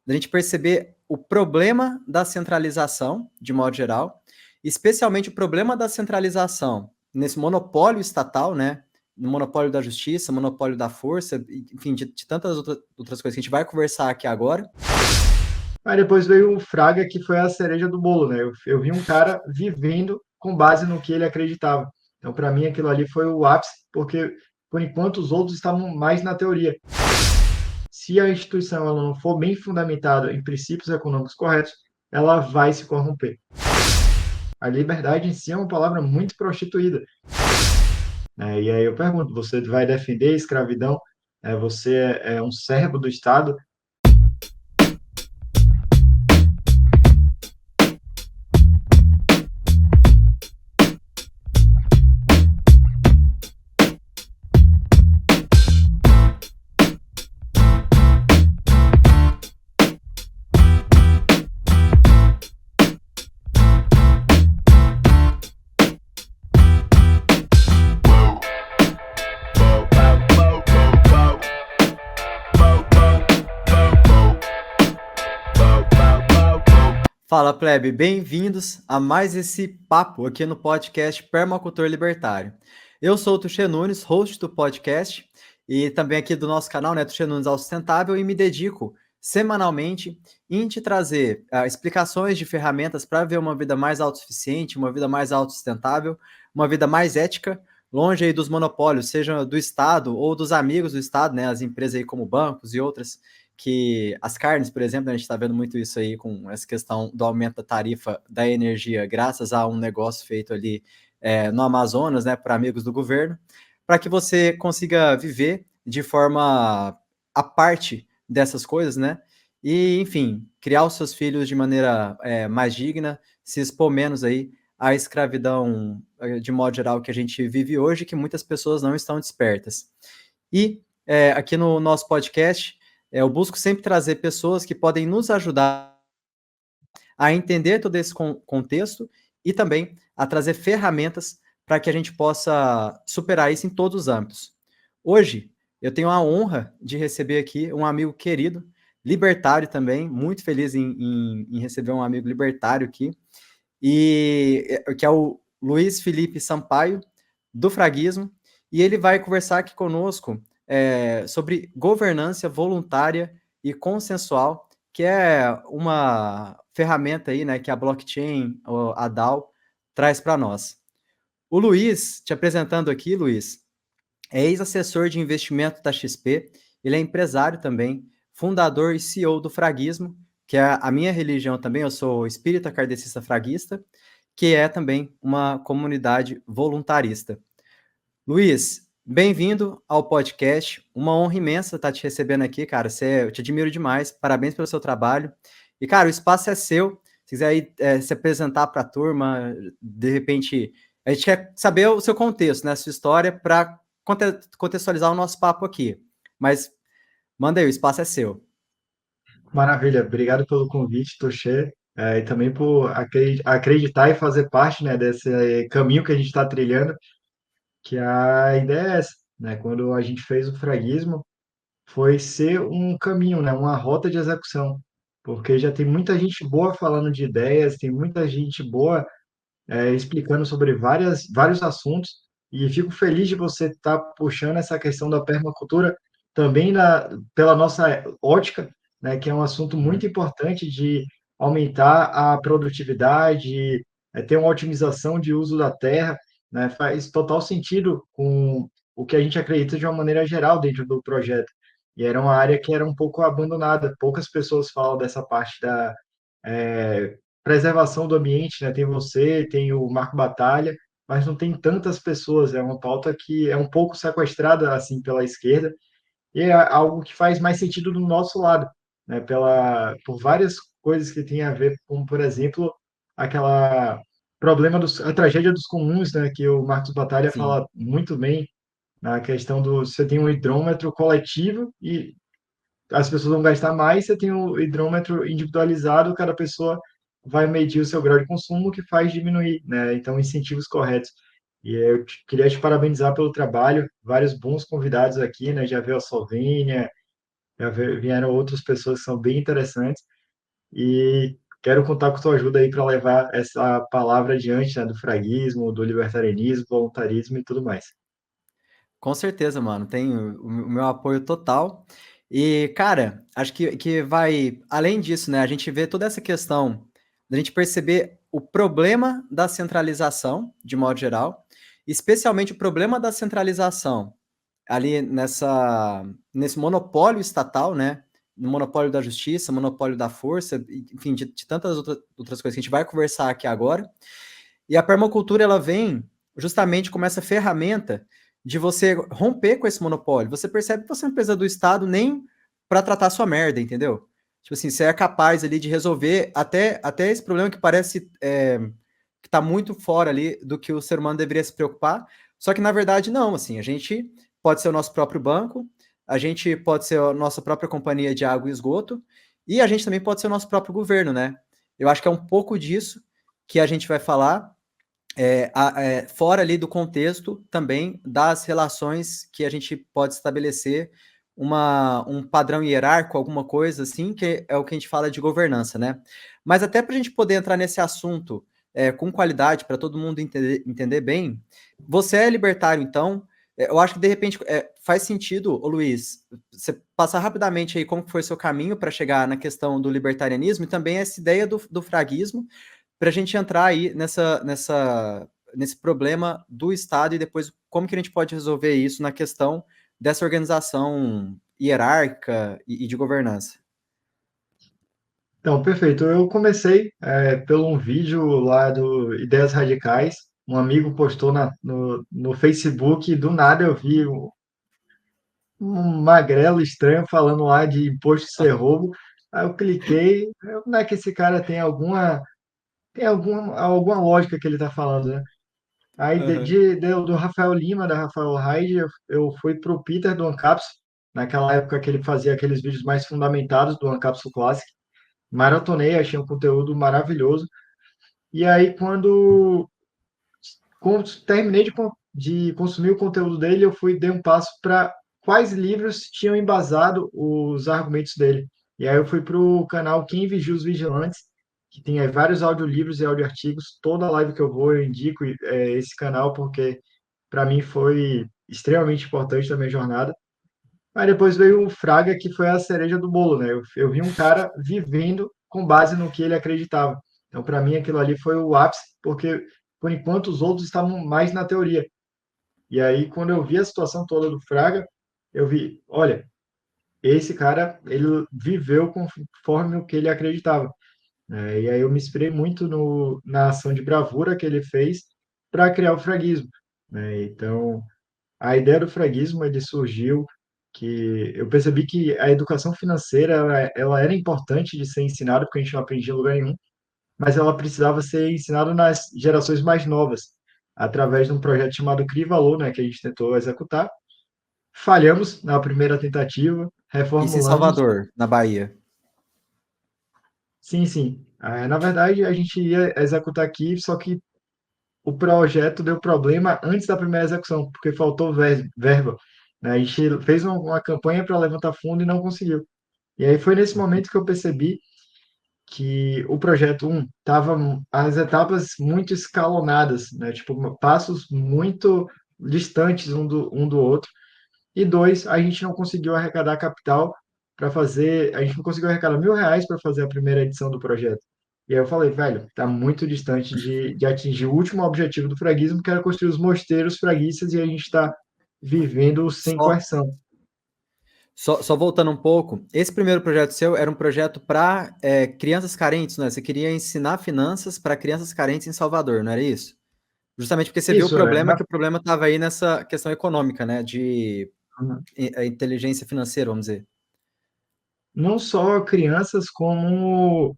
da gente perceber o problema da centralização, de modo geral, especialmente o problema da centralização nesse monopólio estatal, né? No monopólio da justiça, monopólio da força, enfim, de tantas outras coisas que a gente vai conversar aqui agora. Aí depois veio o Fraga, que foi a cereja do bolo, né? Eu vi um cara vivendo com base no que ele acreditava. Então, para mim, aquilo ali foi o ápice, porque, por enquanto, os outros estavam mais na teoria. Se a instituição ela não for bem fundamentada em princípios econômicos corretos, ela vai se corromper. A liberdade em si é uma palavra muito prostituída. E aí eu pergunto, você vai defender a escravidão? Você é um servo do Estado? Fala, plebe, bem-vindos a mais esse papo aqui no podcast Permacultor Libertário. Eu sou o Tuxê Nunes, host do podcast e também aqui do nosso canal, né, Tuxê Nunes ao Sustentável, e me dedico semanalmente em te trazer explicações de ferramentas para ver uma vida mais autossuficiente, uma vida mais autossustentável, uma vida mais ética, longe aí dos monopólios, seja do Estado ou dos amigos do Estado, né, as empresas aí como bancos e outras, que as carnes, por exemplo, a gente está vendo muito isso aí com essa questão do aumento da tarifa da energia, graças a um negócio feito ali no Amazonas, né, para amigos do governo, para que você consiga viver de forma à parte dessas coisas, né? E, enfim, criar os seus filhos de maneira mais digna, se expor menos aí à escravidão, de modo geral, que a gente vive hoje, que muitas pessoas não estão despertas. E aqui no nosso podcast, eu busco sempre trazer pessoas que podem nos ajudar a entender todo esse contexto e também a trazer ferramentas para que a gente possa superar isso em todos os âmbitos. Hoje, eu tenho a honra de receber aqui um amigo querido, libertário também, muito feliz em receber um amigo libertário aqui, e que é o Luiz Felipe Sampaio, do Fraguismo, e ele vai conversar aqui conosco sobre governança voluntária e consensual, que é uma ferramenta aí, né, que a blockchain, a DAO, traz para nós. O Luiz, te apresentando aqui, Luiz, é ex-assessor de investimento da XP, ele é empresário também, fundador e CEO do Fraguismo, que é a minha religião também, eu sou espírita kardecista fraguista, que é também uma comunidade voluntarista. Luiz, bem-vindo ao podcast. Uma honra imensa estar te recebendo aqui, cara. Eu te admiro demais. Parabéns pelo seu trabalho. E, cara, o espaço é seu. Se quiser aí, se apresentar para a turma, de repente, a gente quer saber o seu contexto, né, a sua história, para contextualizar o nosso papo aqui. Mas manda aí, o espaço é seu. Maravilha, obrigado pelo convite, Toshê, e também por acreditar e fazer parte, né, desse caminho que a gente está trilhando, que a ideia é essa, né? Quando a gente fez o fraguismo, foi ser um caminho, né, uma rota de execução, porque já tem muita gente boa falando de ideias, tem muita gente boa explicando sobre vários assuntos, e fico feliz de você estar puxando essa questão da permacultura também pela nossa ótica, né, que é um assunto muito importante de aumentar a produtividade, ter uma otimização de uso da terra, né, faz total sentido com o que a gente acredita de uma maneira geral dentro do projeto. E era uma área que era um pouco abandonada, poucas pessoas falam dessa parte da preservação do ambiente, né? Tem você, tem o Marco Batalha, mas não tem tantas pessoas. É uma pauta que é um pouco sequestrada assim pela esquerda e é algo que faz mais sentido do nosso lado, né? Por várias coisas que tem a ver, como por exemplo aquela a tragédia dos comuns, né? Que o Marcos Batalha Sim. fala muito bem na questão do você tem um hidrômetro coletivo e as pessoas vão gastar mais, você tem o hidrômetro individualizado, cada pessoa vai medir o seu grau de consumo, que faz diminuir, né? Então, incentivos corretos. E queria te parabenizar pelo trabalho, vários bons convidados aqui, né? Já veio a Slovênia, vieram outras pessoas que são bem interessantes e quero contar com sua ajuda aí para levar essa palavra adiante, né, do fraguismo, do libertarianismo, voluntarismo e tudo mais. Com certeza, mano. Tem o meu apoio total. E, cara, acho que vai além disso, né? A gente vê toda essa questão da gente perceber o problema da centralização, de modo geral, especialmente o problema da centralização ali nesse monopólio estatal, né? No monopólio da justiça, monopólio da força, enfim, de tantas outras coisas que a gente vai conversar aqui agora. E a permacultura ela vem justamente como essa ferramenta de você romper com esse monopólio. Você percebe que você não precisa do Estado nem para tratar sua merda, entendeu? Tipo assim, você é capaz ali de resolver até esse problema que parece que está muito fora ali do que o ser humano deveria se preocupar. Só que na verdade não, assim, a gente pode ser o nosso próprio banco, a gente pode ser a nossa própria companhia de água e esgoto, e a gente também pode ser o nosso próprio governo, né? Eu acho que é um pouco disso que a gente vai falar fora ali do contexto também das relações que a gente pode estabelecer um padrão hierárquico, alguma coisa assim, que é o que a gente fala de governança, né? Mas até para a gente poder entrar nesse assunto com qualidade, para todo mundo entender bem, você é libertário, então, eu acho que de repente faz sentido, ô Luiz, você passar rapidamente aí como que foi seu caminho para chegar na questão do libertarianismo e também essa ideia do fraguismo, para a gente entrar aí nesse problema do Estado e depois como que a gente pode resolver isso na questão dessa organização hierárquica e de governança. Então, perfeito. Eu comecei pelo um vídeo lá do Ideias Radicais. Um amigo postou no Facebook e do nada eu vi um magrelo estranho falando lá de imposto de ser roubo. Aí eu cliquei, não é que esse cara tem alguma lógica que ele está falando, né? Aí Aham. do Rafael Lima, da Rafael Haid, eu fui pro Peter do Ancapsu, naquela época que ele fazia aqueles vídeos mais fundamentados do Ancapsu Classic. Maratonei, achei um conteúdo maravilhoso. E aí, quando terminei de consumir o conteúdo dele, eu dei um passo para quais livros tinham embasado os argumentos dele. E aí eu fui para o canal Quem Vigia os Vigilantes, que tem aí vários audiolivros e audioartigos. Toda live que eu vou, eu indico esse canal, porque para mim foi extremamente importante na minha jornada. Aí depois veio o Fraga, que foi a cereja do bolo, né? Eu vi um cara vivendo com base no que ele acreditava. Então, para mim, aquilo ali foi o ápice, porque por enquanto os outros estavam mais na teoria. E aí, quando eu vi a situação toda do Fraga, eu vi, olha, esse cara, ele viveu conforme o que ele acreditava. E aí eu me inspirei muito na ação de bravura que ele fez para criar o fraguismo. Então, a ideia do fraguismo ele surgiu que eu percebi que a educação financeira ela era importante de ser ensinada porque a gente não aprendia em lugar nenhum, mas ela precisava ser ensinada nas gerações mais novas através de um projeto chamado Crie Valor, né, que a gente tentou executar. Falhamos na primeira tentativa, Isso em reformulamos. Salvador, na Bahia. Sim, sim. Na verdade, a gente ia executar aqui, só que o projeto deu problema antes da primeira execução, porque faltou verba, né? A gente fez uma campanha para levantar fundo e não conseguiu. E aí foi nesse momento que eu percebi que o projeto estava as etapas muito escalonadas, né? Tipo, passos muito distantes um do outro. E dois, a gente não conseguiu arrecadar capital para fazer, a gente não conseguiu arrecadar R$ 1.000 para fazer a primeira edição do projeto. E aí eu falei, velho, tá muito distante de atingir o último objetivo do fraguismo, que era construir os mosteiros fraguistas, e a gente está vivendo sem Só, coerção. só voltando um pouco, esse primeiro projeto seu era um projeto para crianças carentes, né? Você queria ensinar finanças para crianças carentes em Salvador, não era isso? Justamente porque você viu o Isso, problema, que o problema estava aí nessa questão econômica, né? De inteligência financeira, vamos dizer. não só crianças como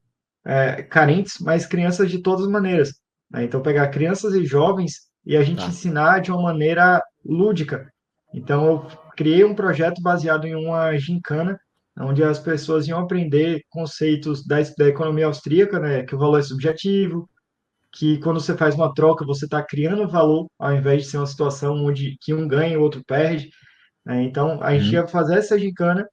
carentes, mas crianças de todas as maneiras, né? Então, pegar crianças e jovens e a gente Tá. ensinar de uma maneira lúdica. Então, eu criei um projeto baseado em uma gincana, onde as pessoas iam aprender conceitos da economia austríaca, né? Que o valor é subjetivo, que quando você faz uma troca, você está criando valor, ao invés de ser uma situação onde que um ganha e o outro perde, né? Então, a gente Uhum. ia fazer essa gincana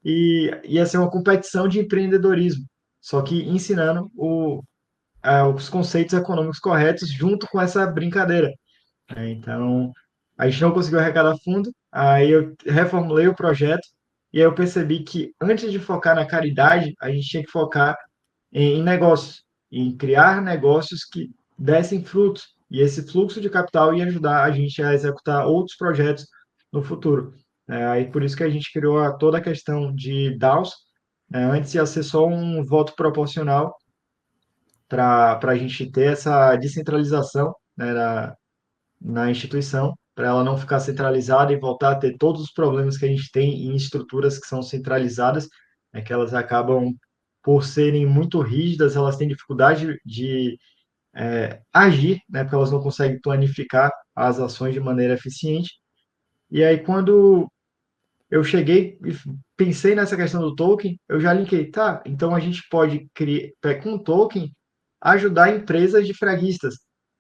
e ia ser uma competição de empreendedorismo, só que ensinando os conceitos econômicos corretos junto com essa brincadeira, né? Então, a gente não conseguiu arrecadar fundo, aí eu reformulei o projeto e aí eu percebi que antes de focar na caridade, a gente tinha que focar em negócios, em criar negócios que dessem frutos. E esse fluxo de capital ia ajudar a gente a executar outros projetos no futuro. Aí por isso que a gente criou toda a questão de DAOs. Antes ia ser só um voto proporcional para a gente ter essa descentralização, né, na instituição, para ela não ficar centralizada e voltar a ter todos os problemas que a gente tem em estruturas que são centralizadas, que elas acabam, por serem muito rígidas, elas têm dificuldade de agir, né, porque elas não conseguem planificar as ações de maneira eficiente. E aí, quando eu cheguei e pensei nessa questão do token, eu já linkei, tá, então a gente pode criar, com o token, ajudar empresas de freguistas.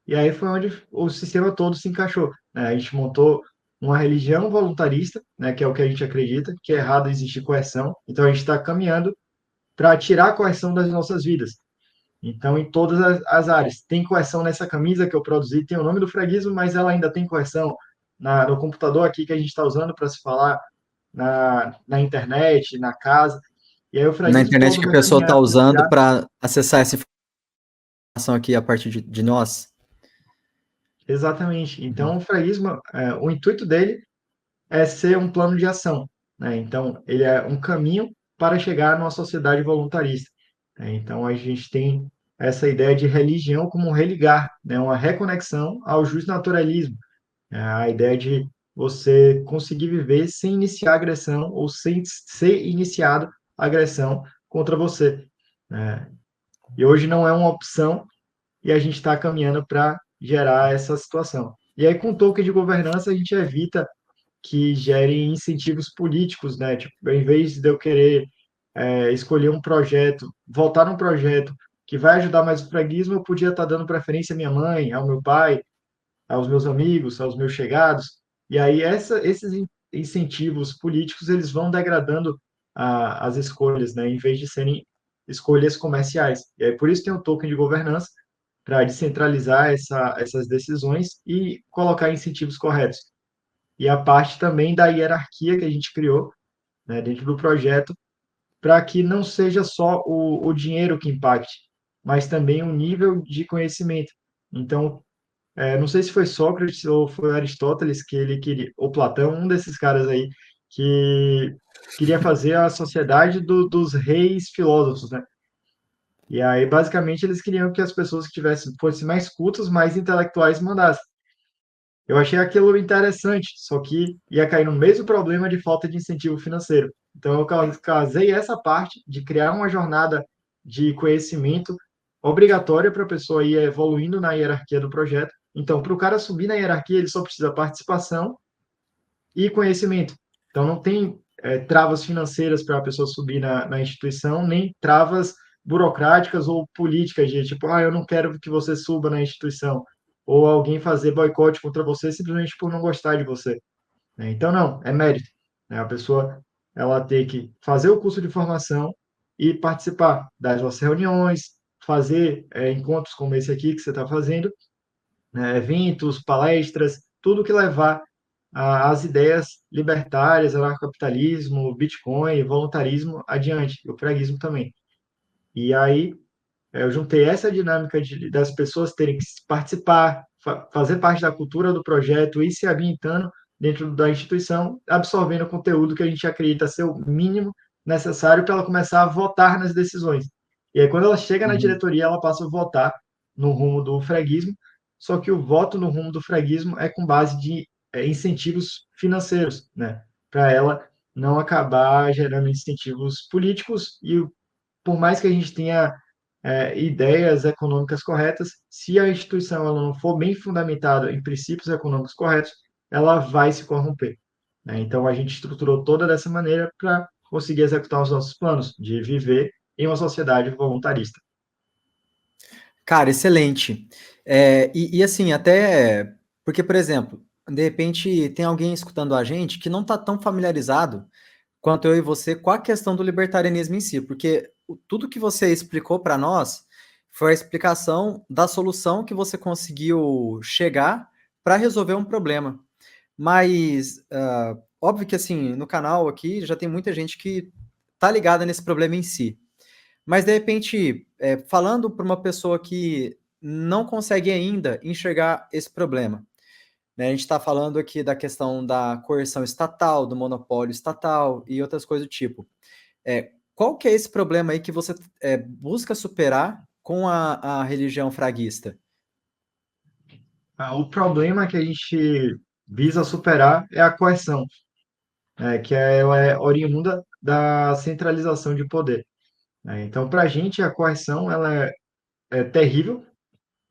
E aí foi onde o sistema todo se encaixou, né? A gente montou uma religião voluntarista, né, que é o que a gente acredita, que é errado existir coerção. Então a gente está caminhando para tirar a coerção das nossas vidas. Então, em todas as áreas. Tem coerção nessa camisa que eu produzi, tem o nome do freguismo, mas ela ainda tem coerção no computador aqui que a gente está usando para se falar, na internet, na casa. E aí o Na freguismo internet todo que a vai pessoa está se usando guiar. para acessar essa informação aqui a partir de nós. Exatamente. Uhum. Então, o freguismo, o intuito dele é ser um plano de ação, né? Então, ele é um caminho para chegar numa sociedade voluntarista, né? Então, a gente tem essa ideia de religião como um religar, né? Uma reconexão ao justnaturalismo, a ideia de você conseguir viver sem iniciar agressão ou sem ser iniciado agressão contra você, né? E hoje não é uma opção e a gente está caminhando para gerar essa situação. E aí, com o token de governança, a gente evita que gere incentivos políticos, né? Tipo, em vez de eu querer escolher um projeto, votar num projeto que vai ajudar mais o freguismo, eu podia estar dando preferência à minha mãe, ao meu pai, aos meus amigos, aos meus chegados. E aí esses incentivos políticos eles vão degradando as escolhas, né? Em vez de serem escolhas comerciais. E aí por isso tem o token de governança para descentralizar essas decisões e colocar incentivos corretos. E a parte também da hierarquia que a gente criou, né, dentro do projeto, para que não seja só o dinheiro que impacte, mas também o nível de conhecimento. Então, não sei se foi Sócrates ou foi Aristóteles que ele queria, ou Platão, um desses caras aí, que queria fazer a sociedade dos reis filósofos, né? E aí, basicamente, eles queriam que as pessoas que tivessem, fossem mais cultas, mais intelectuais mandassem. Eu achei aquilo interessante, só que ia cair no mesmo problema de falta de incentivo financeiro. Então, eu casei essa parte de criar uma jornada de conhecimento obrigatória para a pessoa ir evoluindo na hierarquia do projeto. Então, para o cara subir na hierarquia, ele só precisa participação e conhecimento. Então, não tem travas financeiras para a pessoa subir na instituição, nem travas burocráticas ou políticas de tipo, eu não quero que você suba na instituição, ou alguém fazer boicote contra você simplesmente por não gostar de você, né? Então, não, é mérito, né? A pessoa ela tem que fazer o curso de formação e participar das nossas reuniões, fazer encontros como esse aqui que você está fazendo, né? Eventos, palestras, tudo que levar as ideias libertárias, anarcocapitalismo, Bitcoin, voluntarismo adiante, e o preguismo também. E aí eu juntei essa dinâmica das pessoas terem que participar, fazer parte da cultura do projeto e se ambientando dentro da instituição, absorvendo o conteúdo que a gente acredita ser o mínimo necessário para ela começar a votar nas decisões. E aí, quando ela chega na Uhum. diretoria, ela passa a votar no rumo do freguismo, só que o voto no rumo do freguismo é com base de incentivos financeiros, né? Para ela não acabar gerando incentivos políticos e por mais que a gente tenha ideias econômicas corretas, se a instituição ela não for bem fundamentada em princípios econômicos corretos, ela vai se corromper, né? Então, a gente estruturou toda dessa maneira para conseguir executar os nossos planos de viver em uma sociedade voluntarista. Cara, excelente. Assim, até porque, por exemplo, de repente tem alguém escutando a gente que não está tão familiarizado quanto eu e você, com a questão do libertarianismo em si, porque tudo que você explicou para nós foi a explicação da solução que você conseguiu chegar para resolver um problema. Mas, óbvio que, assim, no canal aqui já tem muita gente que tá ligada nesse problema em si. Mas, de repente, falando para uma pessoa que não consegue ainda enxergar esse problema, né? A gente está falando aqui da questão da coerção estatal, do monopólio estatal e outras coisas do tipo. Qual que é esse problema aí que você busca superar com a religião fraguista? O problema que a gente visa superar é a coerção, né, que ela é oriunda da centralização de poder, né? Então, para a gente, a coerção ela é terrível,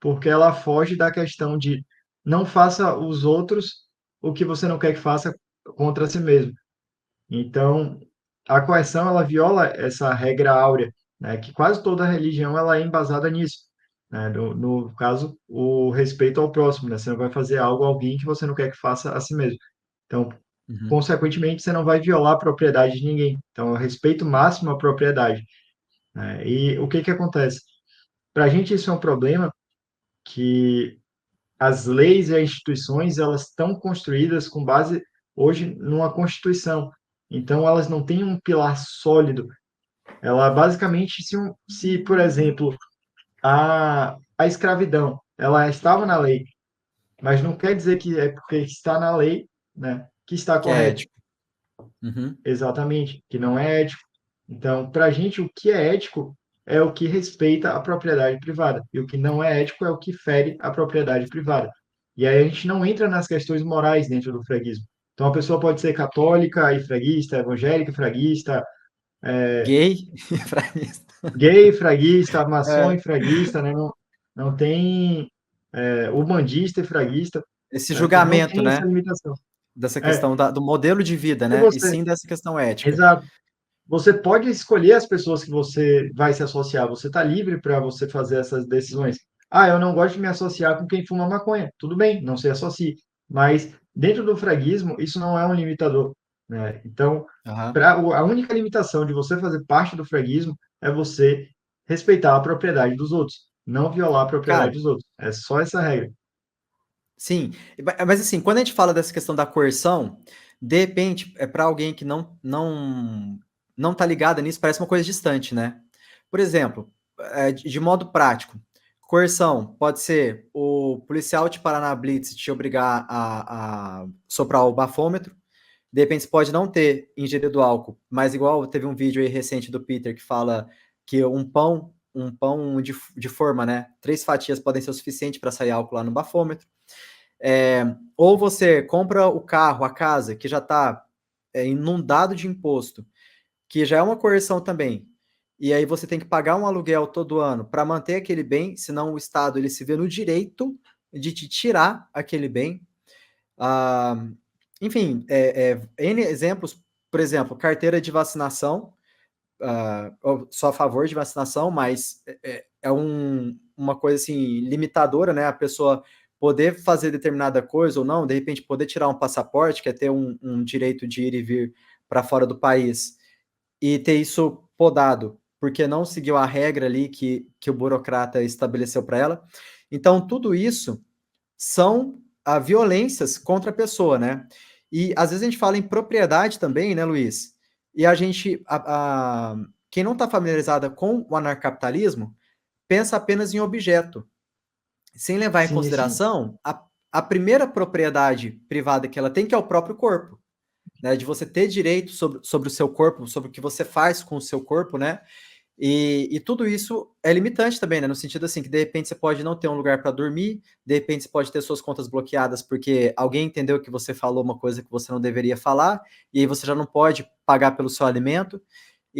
porque ela foge da questão de não faça os outros o que você não quer que faça contra si mesmo. Então, a coerção ela viola essa regra áurea, né, que quase toda religião ela é embasada nisso, né? No caso, o respeito ao próximo, né? Você não vai fazer algo a alguém que você não quer que faça a si mesmo. Então, Uhum. consequentemente, você não vai violar a propriedade de ninguém. Então, é o respeito máximo à propriedade, né? E o que que acontece? Para a gente isso é um problema que as leis e as instituições elas estão construídas com base hoje numa constituição. Então elas não têm um pilar sólido. Ela basicamente se por exemplo, a escravidão, ela estava na lei, mas não quer dizer que é porque está na lei, né, que está Que é correto. ético. Uhum. Exatamente, que não é ético. Então, para a gente, o que é ético é o que respeita a propriedade privada, e o que não é ético é o que fere a propriedade privada. E aí a gente não entra nas questões morais dentro do freguismo. Então, a pessoa pode ser católica e freguista, evangélica e freguista, Gay e fraguista. gay e freguista, maçom É, e freguista, né? Não, não tem umbandista e freguista, esse né? Então, não julgamento, tem essa né? limitação. Dessa É, questão do modelo de vida, e né? E você? sim dessa questão ética. Exato. Você pode escolher as pessoas que você vai se associar, você está livre para você fazer essas decisões. Ah, eu não gosto de me associar com quem fuma maconha. Tudo bem, não se associe. Mas dentro do freguismo, isso não é um limitador, né? Então, Aham. a única limitação de você fazer parte do freguismo é você respeitar a propriedade dos outros, não violar a propriedade Cara, dos outros. É só essa regra. sim. Mas assim, quando a gente fala dessa questão da coerção, de repente, para alguém que não tá ligado nisso, parece uma coisa distante, né? Por exemplo, de modo prático, coerção pode ser o policial te parar na blitz e te obrigar a soprar o bafômetro. De repente, você pode não ter ingerido álcool, mas igual teve um vídeo aí recente do Peter que fala que um pão de forma, né? 3 fatias podem ser o suficiente para sair álcool lá no bafômetro. Ou você compra o carro, a casa, que já está inundado de imposto, que já é uma coerção também. E aí você tem que pagar um aluguel todo ano para manter aquele bem, senão o Estado ele se vê no direito de te tirar aquele bem. Ah, enfim, N exemplos, por exemplo, carteira de vacinação, eu sou a favor de vacinação, mas uma coisa assim, limitadora, né? A pessoa poder fazer determinada coisa ou não, de repente poder tirar um passaporte, que é ter um direito de ir e vir para fora do país, e ter isso podado, porque não seguiu a regra ali que o burocrata estabeleceu para ela. Então, tudo isso são violências contra a pessoa, né? E às vezes a gente fala em propriedade também, né, Luiz? E a gente, quem não está familiarizada com o anarcapitalismo, pensa apenas em objeto, sem levar em Sim, sim. consideração a primeira propriedade privada que ela tem, que é o próprio corpo, né? De você ter direito sobre o seu corpo, sobre o que você faz com o seu corpo, né? E tudo isso é limitante também, né? No sentido assim, que de repente você pode não ter um lugar para dormir, de repente você pode ter suas contas bloqueadas porque alguém entendeu que você falou uma coisa que você não deveria falar, e aí você já não pode pagar pelo seu alimento,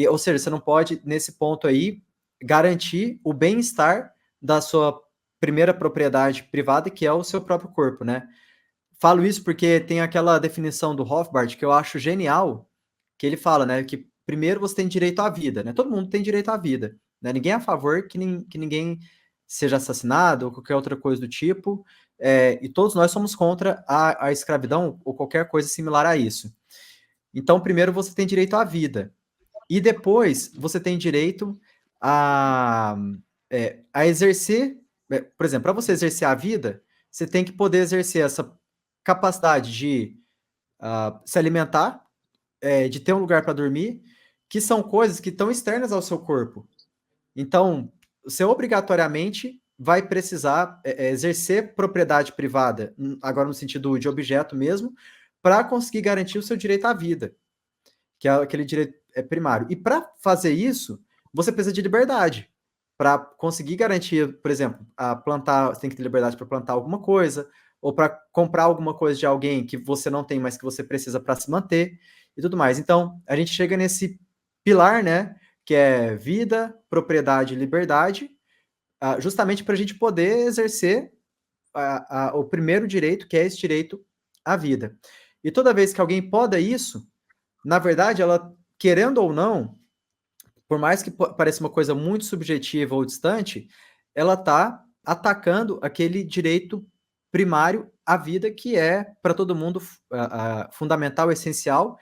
ou seja, você não pode, nesse ponto aí, garantir o bem-estar da sua primeira propriedade privada, que é o seu próprio corpo, né? Falo isso porque tem aquela definição do Rothbard que eu acho genial, que ele fala, né, que primeiro você tem direito à vida, né? Todo mundo tem direito à vida, né? Ninguém é a favor que ninguém seja assassinado ou qualquer outra coisa do tipo, e todos nós somos contra a escravidão ou qualquer coisa similar a isso. Então, primeiro você tem direito à vida. E depois você tem direito a, a exercer, por exemplo, para você exercer a vida, você tem que poder exercer essa capacidade de se alimentar, de ter um lugar para dormir, que são coisas que estão externas ao seu corpo. Então, você obrigatoriamente vai precisar exercer propriedade privada, agora no sentido de objeto mesmo, para conseguir garantir o seu direito à vida, que é aquele direito primário. E para fazer isso, você precisa de liberdade. Para conseguir garantir, por exemplo, a plantar, você tem que ter liberdade para plantar alguma coisa, ou para comprar alguma coisa de alguém que você não tem, mas que você precisa para se manter e tudo mais. Então, a gente chega nesse pilar, né, que é vida, propriedade e liberdade, justamente para a gente poder exercer o primeiro direito, que é esse direito à vida. E toda vez que alguém poda isso, na verdade, ela, querendo ou não, por mais que pareça uma coisa muito subjetiva ou distante, ela está atacando aquele direito primário à vida que é, para todo mundo, fundamental, essencial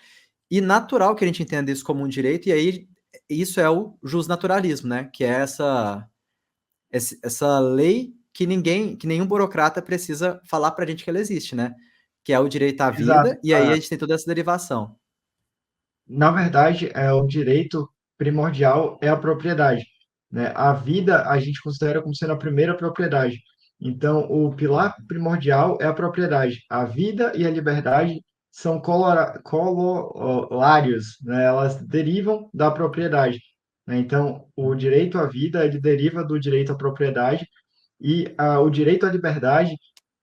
e natural que a gente entenda isso como um direito, e aí isso é o justnaturalismo, né? Que é essa lei que nenhum burocrata precisa falar para a gente que ela existe, né? Que é o direito à Exato. vida, e aí a gente tem toda essa derivação. Na verdade, o direito primordial é a propriedade, né? A vida a gente considera como sendo a primeira propriedade. Então, o pilar primordial é a propriedade. A vida e a liberdade são corolários, né? Elas derivam da propriedade, né? Então, o direito à vida ele deriva do direito à propriedade e o direito à liberdade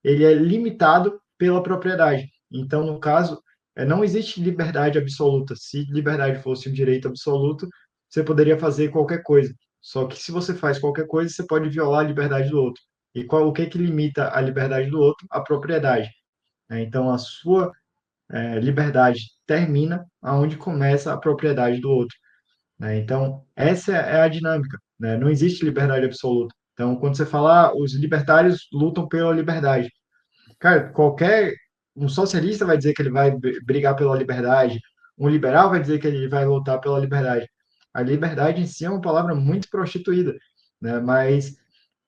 ele é limitado pela propriedade. Então, no caso, não existe liberdade absoluta. Se liberdade fosse um direito absoluto, você poderia fazer qualquer coisa. Só que se você faz qualquer coisa, você pode violar a liberdade do outro. E o que que limita a liberdade do outro? A propriedade, né? Então, a sua liberdade termina aonde começa a propriedade do outro, né? Então, essa é a dinâmica, né? Não existe liberdade absoluta. Então, quando você fala, os libertários lutam pela liberdade. Cara, um socialista vai dizer que ele vai brigar pela liberdade, um liberal vai dizer que ele vai lutar pela liberdade. A liberdade em si é uma palavra muito prostituída, né? Mas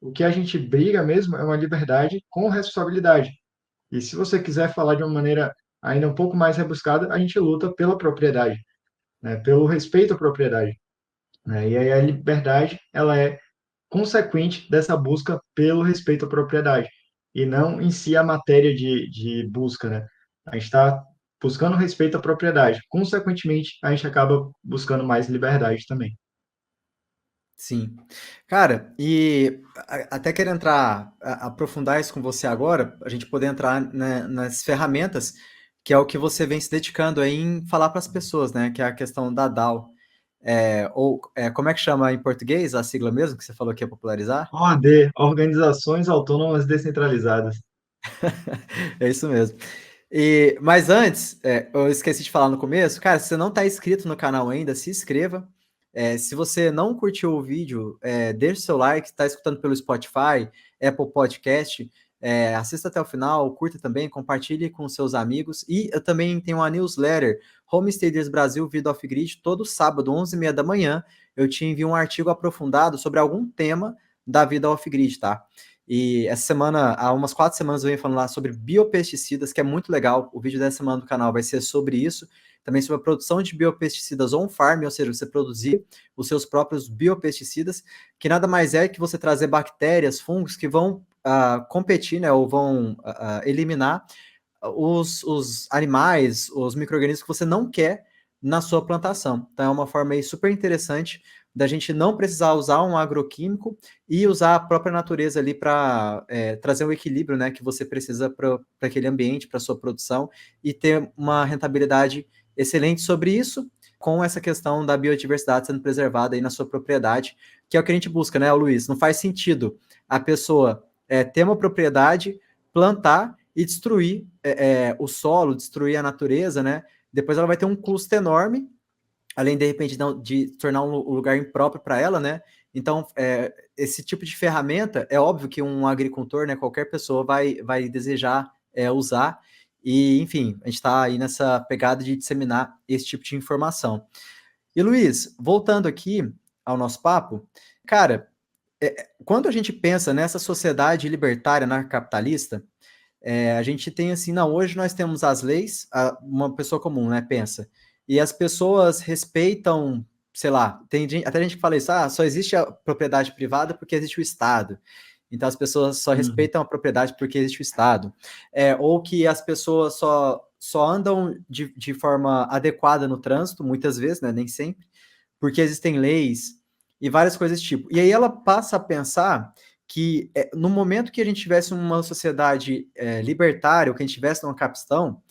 o que a gente briga mesmo é uma liberdade com responsabilidade. E se você quiser falar de uma maneira ainda um pouco mais rebuscada, a gente luta pela propriedade, né? Pelo respeito à propriedade, né? E aí a liberdade, ela é consequente dessa busca pelo respeito à propriedade, e não em si a matéria de busca, né? A gente está buscando respeito à propriedade. Consequentemente, a gente acaba buscando mais liberdade também. Sim. Cara, e até quero entrar, aprofundar isso com você agora, a gente poder entrar, né, nas ferramentas, que é o que você vem se dedicando aí em falar para as pessoas, né? Que é a questão da DAO. Como é que chama em português a sigla mesmo que você falou que ia popularizar? OAD, Organizações Autônomas Descentralizadas. É isso mesmo. Mas antes, eu esqueci de falar no começo, cara, se você não está inscrito no canal ainda, se inscreva. Se você não curtiu o vídeo, deixe seu like, está escutando pelo Spotify, Apple Podcast, assista até o final, curta também, compartilhe com seus amigos. E eu também tenho uma newsletter, Homesteaders Brasil Vida Off-Grid, todo sábado, 11h30 da manhã, eu te envio um artigo aprofundado sobre algum tema da vida off-grid, tá? E essa semana, há umas 4 semanas, eu venho falando lá sobre biopesticidas, que é muito legal. O vídeo dessa semana do canal vai ser sobre isso. Também sobre a produção de biopesticidas on-farm, ou seja, você produzir os seus próprios biopesticidas, que nada mais é que você trazer bactérias, fungos que vão competir, né, ou vão eliminar os animais, os micro-organismos que você não quer na sua plantação. Então é uma forma aí super interessante da gente não precisar usar um agroquímico e usar a própria natureza ali para trazer o equilíbrio, né, que você precisa para aquele ambiente, para sua produção e ter uma rentabilidade excelente sobre isso, com essa questão da biodiversidade sendo preservada aí na sua propriedade, que é o que a gente busca, né, Luiz? Não faz sentido a pessoa ter uma propriedade, plantar e destruir o solo, destruir a natureza, né? Depois ela vai ter um custo enorme, além de repente de tornar um lugar impróprio para ela, né? Então, esse tipo de ferramenta, é óbvio que um agricultor, né, qualquer pessoa vai desejar usar, E, enfim, a gente está aí nessa pegada de disseminar esse tipo de informação. E Luiz, voltando aqui ao nosso papo, cara, quando a gente pensa nessa sociedade libertária anarcocapitalista, a gente tem assim, não, hoje nós temos as leis, uma pessoa comum, né, pensa, e as pessoas respeitam, sei lá, até gente que fala isso, só existe a propriedade privada porque existe o Estado. Então as pessoas só Uhum. respeitam a propriedade porque existe o Estado. Ou que as pessoas só andam de forma adequada no trânsito, muitas vezes, né, nem sempre, porque existem leis e várias coisas desse tipo. E aí ela passa a pensar que no momento que a gente tivesse uma sociedade libertária, ou que a gente tivesse uma capistão,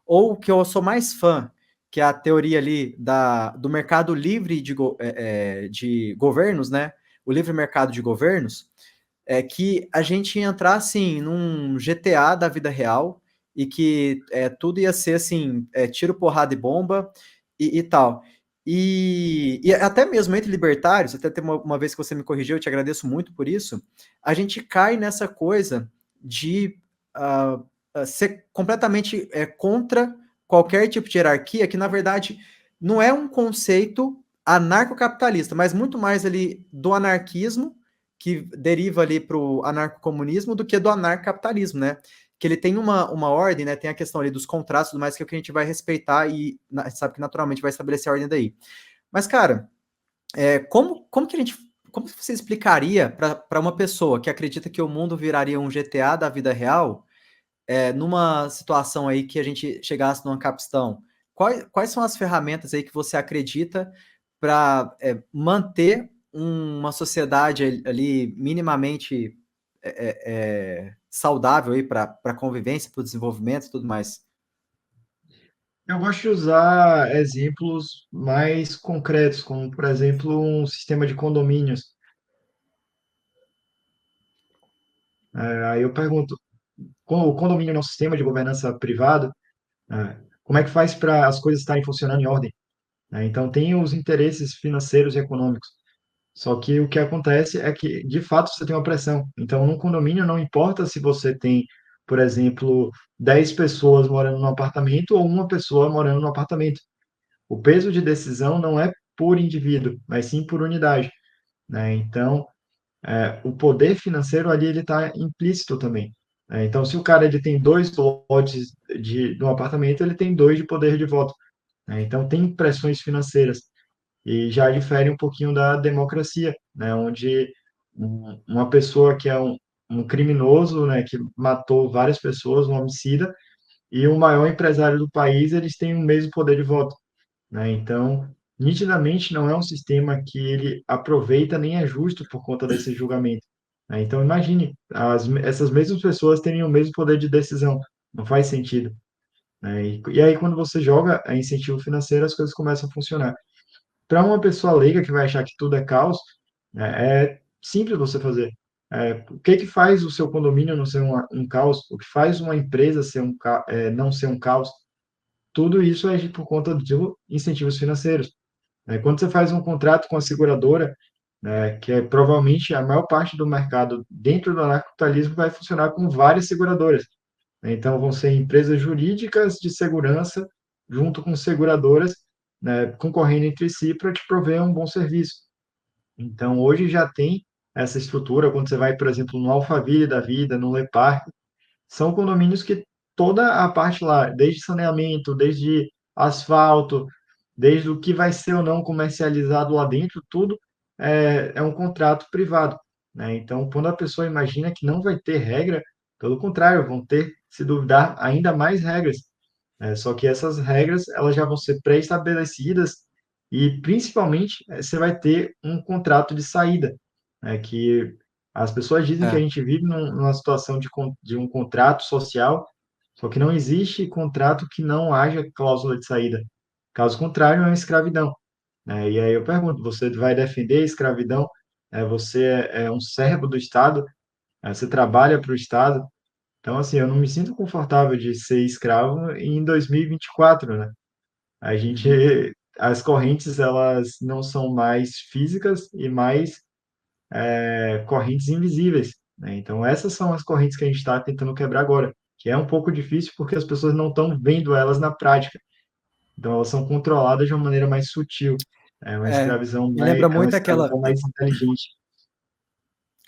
ou que eu sou mais fã, que é a teoria ali do mercado livre de governos, né? O livre mercado de governos, é que a gente ia entrar assim num GTA da vida real e que tudo ia ser assim, tiro, porrada e bomba e tal. E até mesmo entre libertários, até tem uma vez que você me corrigiu, eu te agradeço muito por isso, a gente cai nessa coisa de ser completamente contra qualquer tipo de hierarquia, que na verdade não é um conceito anarcocapitalista, mas muito mais ali do anarquismo que deriva ali para o anarcocomunismo do que do anarcocapitalismo, né? Que ele tem uma ordem, né? Tem a questão ali dos contratos e tudo mais, que é o que a gente vai respeitar e sabe que naturalmente vai estabelecer a ordem daí. Mas, cara, como que a gente. Como você explicaria para uma pessoa que acredita que o mundo viraria um GTA da vida real, numa situação aí que a gente chegasse numa capstão? Quais são as ferramentas aí que você acredita para manter uma sociedade ali minimamente saudável aí para a convivência, para o desenvolvimento e tudo mais? Eu gosto de usar exemplos mais concretos, como, por exemplo, um sistema de condomínios. Aí eu pergunto, como o condomínio não é um sistema de governança privado, como é que faz para as coisas estarem funcionando em ordem? Então, tem os interesses financeiros e econômicos. Só que o que acontece é que, de fato, você tem uma pressão. Então, num condomínio, não importa se você tem, por exemplo, 10 pessoas morando num apartamento ou uma pessoa morando num apartamento. O peso de decisão não é por indivíduo, mas sim por unidade, né? Então, o poder financeiro ali ele está implícito também, né? Então, se o cara ele tem dois lotes de um apartamento, ele tem dois de poder de voto, né? Então, tem pressões financeiras e já difere um pouquinho da democracia, né? Onde uma pessoa que é um criminoso, né, que matou várias pessoas, um homicida, e o maior empresário do país, eles têm o mesmo poder de voto, né? Então, nitidamente não é um sistema que ele aproveita nem é justo por conta desse julgamento, né? Então, imagine essas mesmas pessoas terem o mesmo poder de decisão. Não faz sentido, né? E aí, quando você joga a incentivo financeiro, as coisas começam a funcionar. Para uma pessoa leiga que vai achar que tudo é caos, né, é simples você fazer. O que que faz o seu condomínio não ser um caos? O que faz uma empresa ser não ser um caos? Tudo isso é por conta de incentivos financeiros, né? Quando você faz um contrato com a seguradora, né, que é provavelmente a maior parte do mercado dentro do anarcocapitalismo vai funcionar com várias seguradoras, né? Então, vão ser empresas jurídicas de segurança junto com seguradoras, né, concorrendo entre si para te prover um bom serviço. Então, hoje já tem essa estrutura, quando você vai, por exemplo, no Alphaville da vida, no Le Parc, são condomínios que toda a parte lá, desde saneamento, desde asfalto, desde o que vai ser ou não comercializado lá dentro, tudo é um contrato privado, né? Então, quando a pessoa imagina que não vai ter regra, pelo contrário, vão ter, se duvidar, ainda mais regras. Só que essas regras elas já vão ser pré-estabelecidas e, principalmente, você vai ter um contrato de saída, né? Que as pessoas dizem que a É, gente vive numa situação de um contrato social, só que não existe contrato que não haja cláusula de saída. Caso contrário, é uma escravidão, né? E aí eu pergunto, você vai defender a escravidão? Você é um servo do Estado? Você trabalha para o Estado? Então, assim, eu não me sinto confortável de ser escravo em 2024, né? A gente, uhum, as correntes, elas não são mais físicas e mais correntes invisíveis, né? Então, essas são as correntes que a gente está tentando quebrar agora. que é um pouco difícil porque as pessoas não estão vendo elas na prática. Então, elas são controladas de uma maneira mais sutil. É, me lembra É uma muito aquela, escravidão mais inteligente.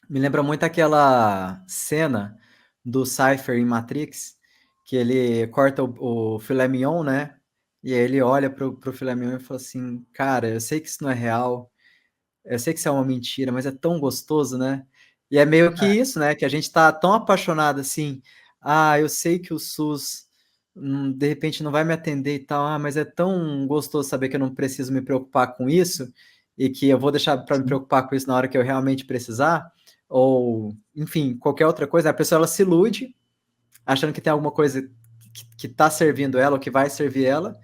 me lembra muito aquela cena do Cypher em Matrix, que ele corta o filé mignon, né? E aí ele olha pro filé mignon e fala assim, cara, eu sei que isso não é real, eu sei que isso é uma mentira, mas é tão gostoso, né? E é meio que isso, né? Que a gente tá tão apaixonado assim. Ah, eu sei que o SUS de repente não vai me atender e tal, mas é tão gostoso saber que eu não preciso me preocupar com isso e que eu vou deixar para me Sim. preocupar com isso na hora que eu realmente precisar, ou enfim, qualquer outra coisa. A pessoa ela se ilude achando que tem alguma coisa que tá servindo ela ou que vai servir ela,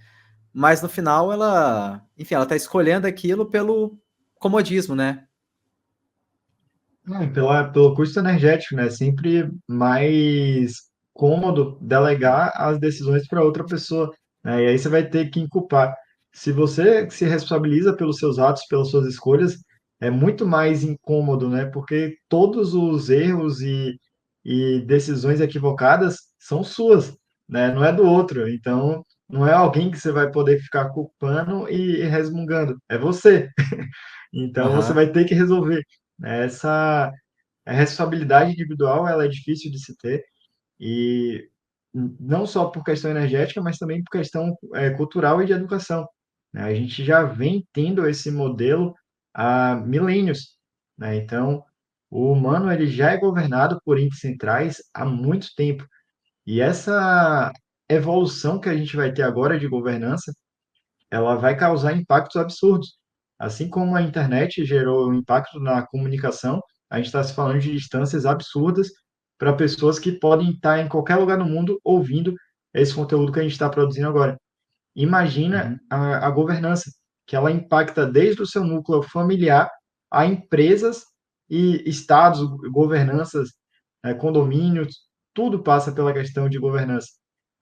mas no final ela, enfim, ela tá escolhendo aquilo pelo comodismo, né? Pelo custo energético, né? É sempre mais cômodo delegar as decisões para outra pessoa, né? E aí você vai ter que inculpar. Se você se responsabiliza pelos seus atos, pelas suas escolhas, é muito mais incômodo, né? Porque todos os erros e decisões equivocadas são suas, né? Não é do outro. Então, não é alguém que você vai poder ficar culpando e resmungando. É você. Então, você Aham. vai ter que resolver, né? Essa a responsabilidade individual, ela é difícil de se ter, e não só por questão energética, mas também por questão cultural e de educação, né? A gente já vem tendo esse modelo há milênios, né? Então, o humano ele já é governado por entes centrais há muito tempo. E essa evolução que a gente vai ter agora de governança, ela vai causar impactos absurdos. Assim como a internet gerou um impacto na comunicação, a gente está se falando de distâncias absurdas para pessoas que podem estar em qualquer lugar no mundo ouvindo esse conteúdo que a gente está produzindo agora. Imagina Uhum. a governança, que ela impacta desde o seu núcleo familiar a empresas e estados, governanças, condomínios, tudo passa pela questão de governança.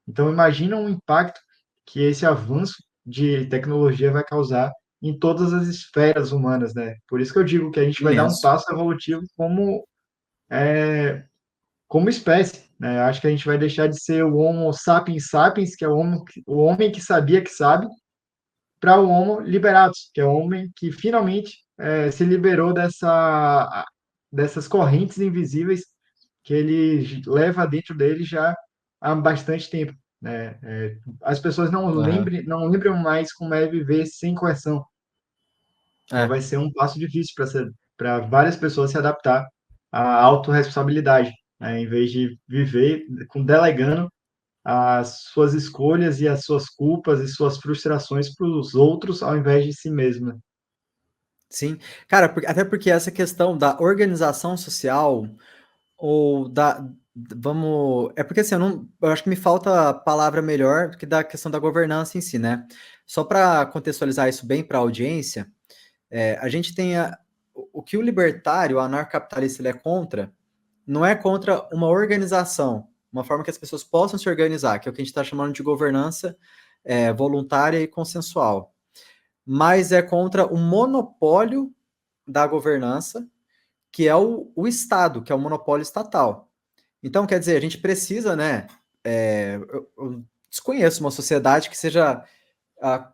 Então, imagina um impacto que esse avanço de tecnologia vai causar em todas as esferas humanas, né? Por isso que eu digo que a gente vai dar um Imenso. passo evolutivo como espécie, né? Acho que a gente vai deixar de ser o Homo sapiens sapiens, que é o homem que sabia que sabe, para o Homo liberatus, que é o homem que finalmente se liberou dessas correntes invisíveis que ele leva dentro dele já há bastante tempo, né? As pessoas Aham. não lembram mais como é viver sem coerção. Então É. vai ser um passo difícil para várias pessoas se adaptar à autorresponsabilidade, né? Em vez de viver delegando as suas escolhas e as suas culpas e suas frustrações para os outros ao invés de si mesmo, né? Sim. Cara, até porque essa questão da organização social ou vamos. É porque assim, eu acho que me falta a palavra melhor do que da questão da governança em si, né? Só para contextualizar isso bem para a audiência, a gente tem o que o libertário, o anarcocapitalista, ele é contra, não é contra uma organização, uma forma que as pessoas possam se organizar, que é o que a gente está chamando de governança voluntária e consensual, mas é contra o monopólio da governança, que é o Estado, que é o monopólio estatal. Então, quer dizer, a gente precisa, né? Eu desconheço uma sociedade que seja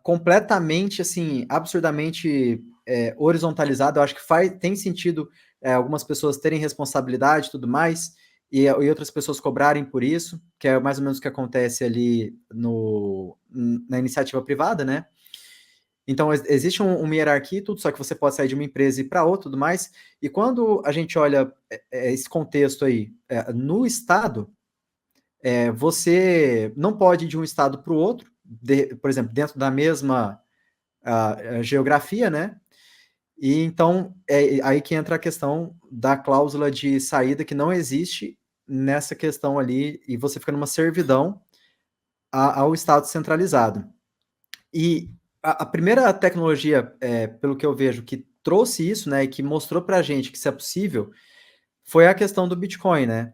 completamente, assim, absurdamente horizontalizada. Eu acho que tem sentido algumas pessoas terem responsabilidade e tudo mais, e outras pessoas cobrarem por isso, que é mais ou menos o que acontece ali na iniciativa privada, né? Então, existe uma hierarquia e tudo, só que você pode sair de uma empresa e ir para outra e tudo mais. E quando a gente olha esse contexto aí no Estado, você não pode ir de um Estado para o outro, por exemplo, dentro da mesma geografia, né? E então é aí que entra a questão da cláusula de saída que não existe nessa questão ali, e você fica numa servidão ao Estado centralizado. E a primeira tecnologia, pelo que eu vejo, que trouxe isso, né, e que mostrou para a gente que isso é possível, foi a questão do Bitcoin, né?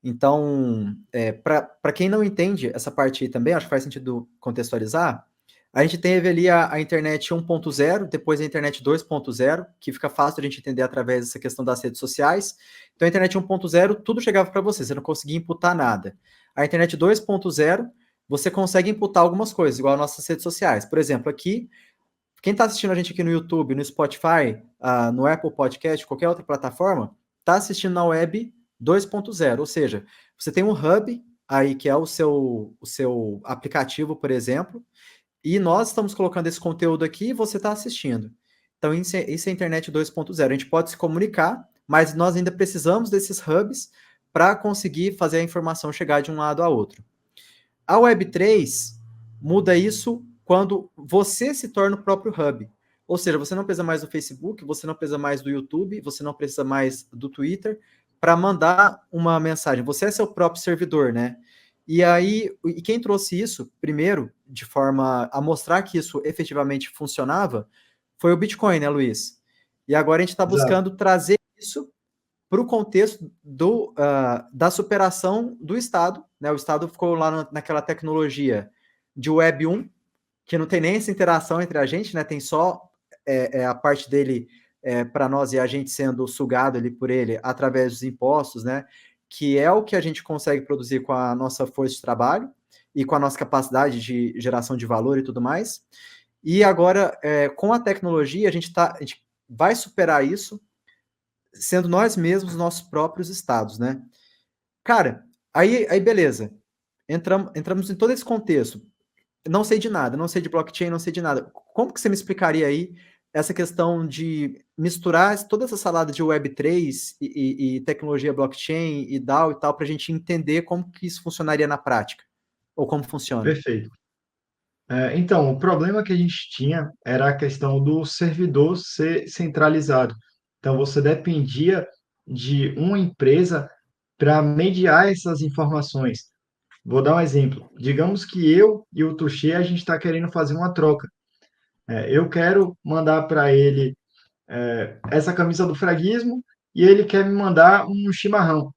Então, para quem não entende essa parte aí também, acho que faz sentido contextualizar. A gente teve ali a internet 1.0, depois a internet 2.0, que fica fácil a gente entender através dessa questão das redes sociais. Então, a internet 1.0, tudo chegava para você não conseguia imputar nada. A internet 2.0, você consegue imputar algumas coisas, igual as nossas redes sociais. Por exemplo, aqui, quem está assistindo a gente aqui no YouTube, no Spotify, no Apple Podcast, qualquer outra plataforma, está assistindo na web 2.0, ou seja, você tem um hub aí que é o seu aplicativo, por exemplo, e nós estamos colocando esse conteúdo aqui e você está assistindo. Então, isso é internet 2.0. A gente pode se comunicar, mas nós ainda precisamos desses hubs para conseguir fazer a informação chegar de um lado a outro. A Web3 muda isso quando você se torna o próprio hub. Ou seja, você não precisa mais do Facebook, você não precisa mais do YouTube, você não precisa mais do Twitter para mandar uma mensagem. Você é seu próprio servidor, né? E aí, e quem trouxe isso primeiro, de forma a mostrar que isso efetivamente funcionava, foi o Bitcoin, né, Luiz? E agora a gente está Exato. buscando trazer isso para o contexto da superação do Estado. Né? O Estado ficou lá naquela tecnologia de Web 1, que não tem nem essa interação entre a gente, né? Tem só a parte dele para nós e a gente sendo sugado ali por ele através dos impostos, né? Que é o que a gente consegue produzir com a nossa força de trabalho e com a nossa capacidade de geração de valor e tudo mais. E agora, com a tecnologia, a gente vai superar isso, sendo nós mesmos nossos próprios estados, né? Cara, aí beleza. Entramos em todo esse contexto. Não sei de nada, não sei de blockchain, não sei de nada. Como que você me explicaria aí essa questão de misturar toda essa salada de Web3 e tecnologia blockchain e DAO e tal, para a gente entender como que isso funcionaria na prática? Ou como funciona? Perfeito. Então, o problema que a gente tinha era a questão do servidor ser centralizado. Então, você dependia de uma empresa para mediar essas informações. Vou dar um exemplo. Digamos que eu e o Tuxê, a gente está querendo fazer uma troca. Eu quero mandar para ele essa camisa do fraguismo e ele quer me mandar um chimarrão,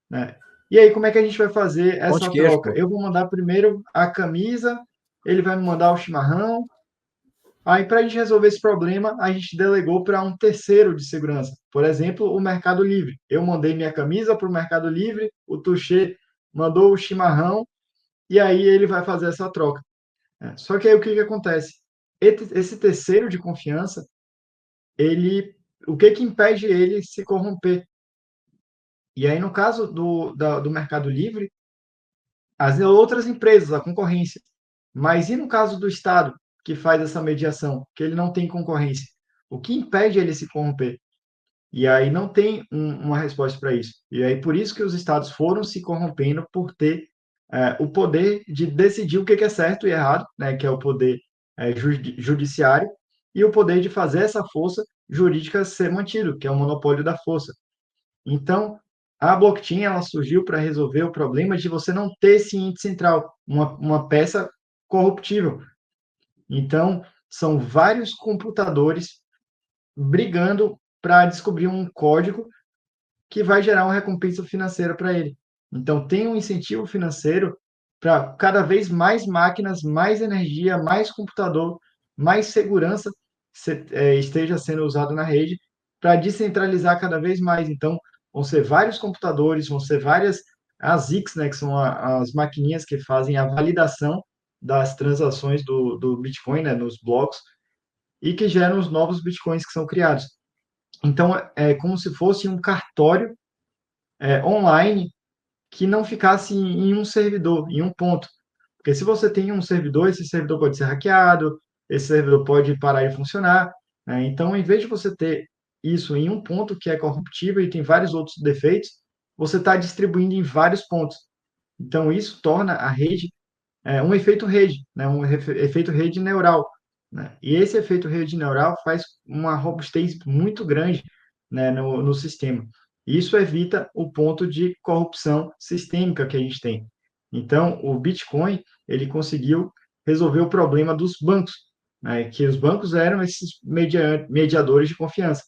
né? E aí, como é que a gente vai fazer Pão de essa queijo, troca? pô. Eu vou mandar primeiro a camisa, ele vai me mandar o chimarrão. Aí, para a gente resolver esse problema, a gente delegou para um terceiro de segurança. Por exemplo, o Mercado Livre. Eu mandei minha camisa para o Mercado Livre, o Tuxê mandou o chimarrão, e aí ele vai fazer essa troca. Só que aí o que acontece? Esse terceiro de confiança, ele, o que impede ele se corromper? E aí, no caso do Mercado Livre, as outras empresas, a concorrência. Mas e no caso do Estado, que faz essa mediação, que ele não tem concorrência? O que impede ele se corromper? E aí não tem uma resposta para isso. E aí por isso que os estados foram se corrompendo por ter o poder de decidir o que é certo e errado, né, que é o poder judiciário, e o poder de fazer essa força jurídica ser mantido, que é o monopólio da força. Então, a blockchain ela surgiu para resolver o problema de você não ter esse índice central, uma peça corruptível. Então, são vários computadores brigando para descobrir um código que vai gerar uma recompensa financeira para ele. Então, tem um incentivo financeiro para cada vez mais máquinas, mais energia, mais computador, mais segurança esteja sendo usado na rede para descentralizar cada vez mais. Então, vão ser vários computadores, vão ser várias ASICs, né, que são as maquininhas que fazem a validação das transações do Bitcoin, né, nos blocos, e que geram os novos Bitcoins que são criados. Então, é como se fosse um cartório online que não ficasse em um servidor, em um ponto. Porque se você tem um servidor, esse servidor pode ser hackeado, esse servidor pode parar de funcionar, né? Então, em vez de você ter isso em um ponto que é corruptível e tem vários outros defeitos, você está distribuindo em vários pontos. Então, isso torna a rede um efeito rede, né? Um efeito rede neural. Né? E esse efeito rede neural faz uma robustez muito grande, né, no sistema. Isso evita o ponto de corrupção sistêmica que a gente tem. Então, o Bitcoin ele conseguiu resolver o problema dos bancos, né, que os bancos eram esses mediadores de confiança.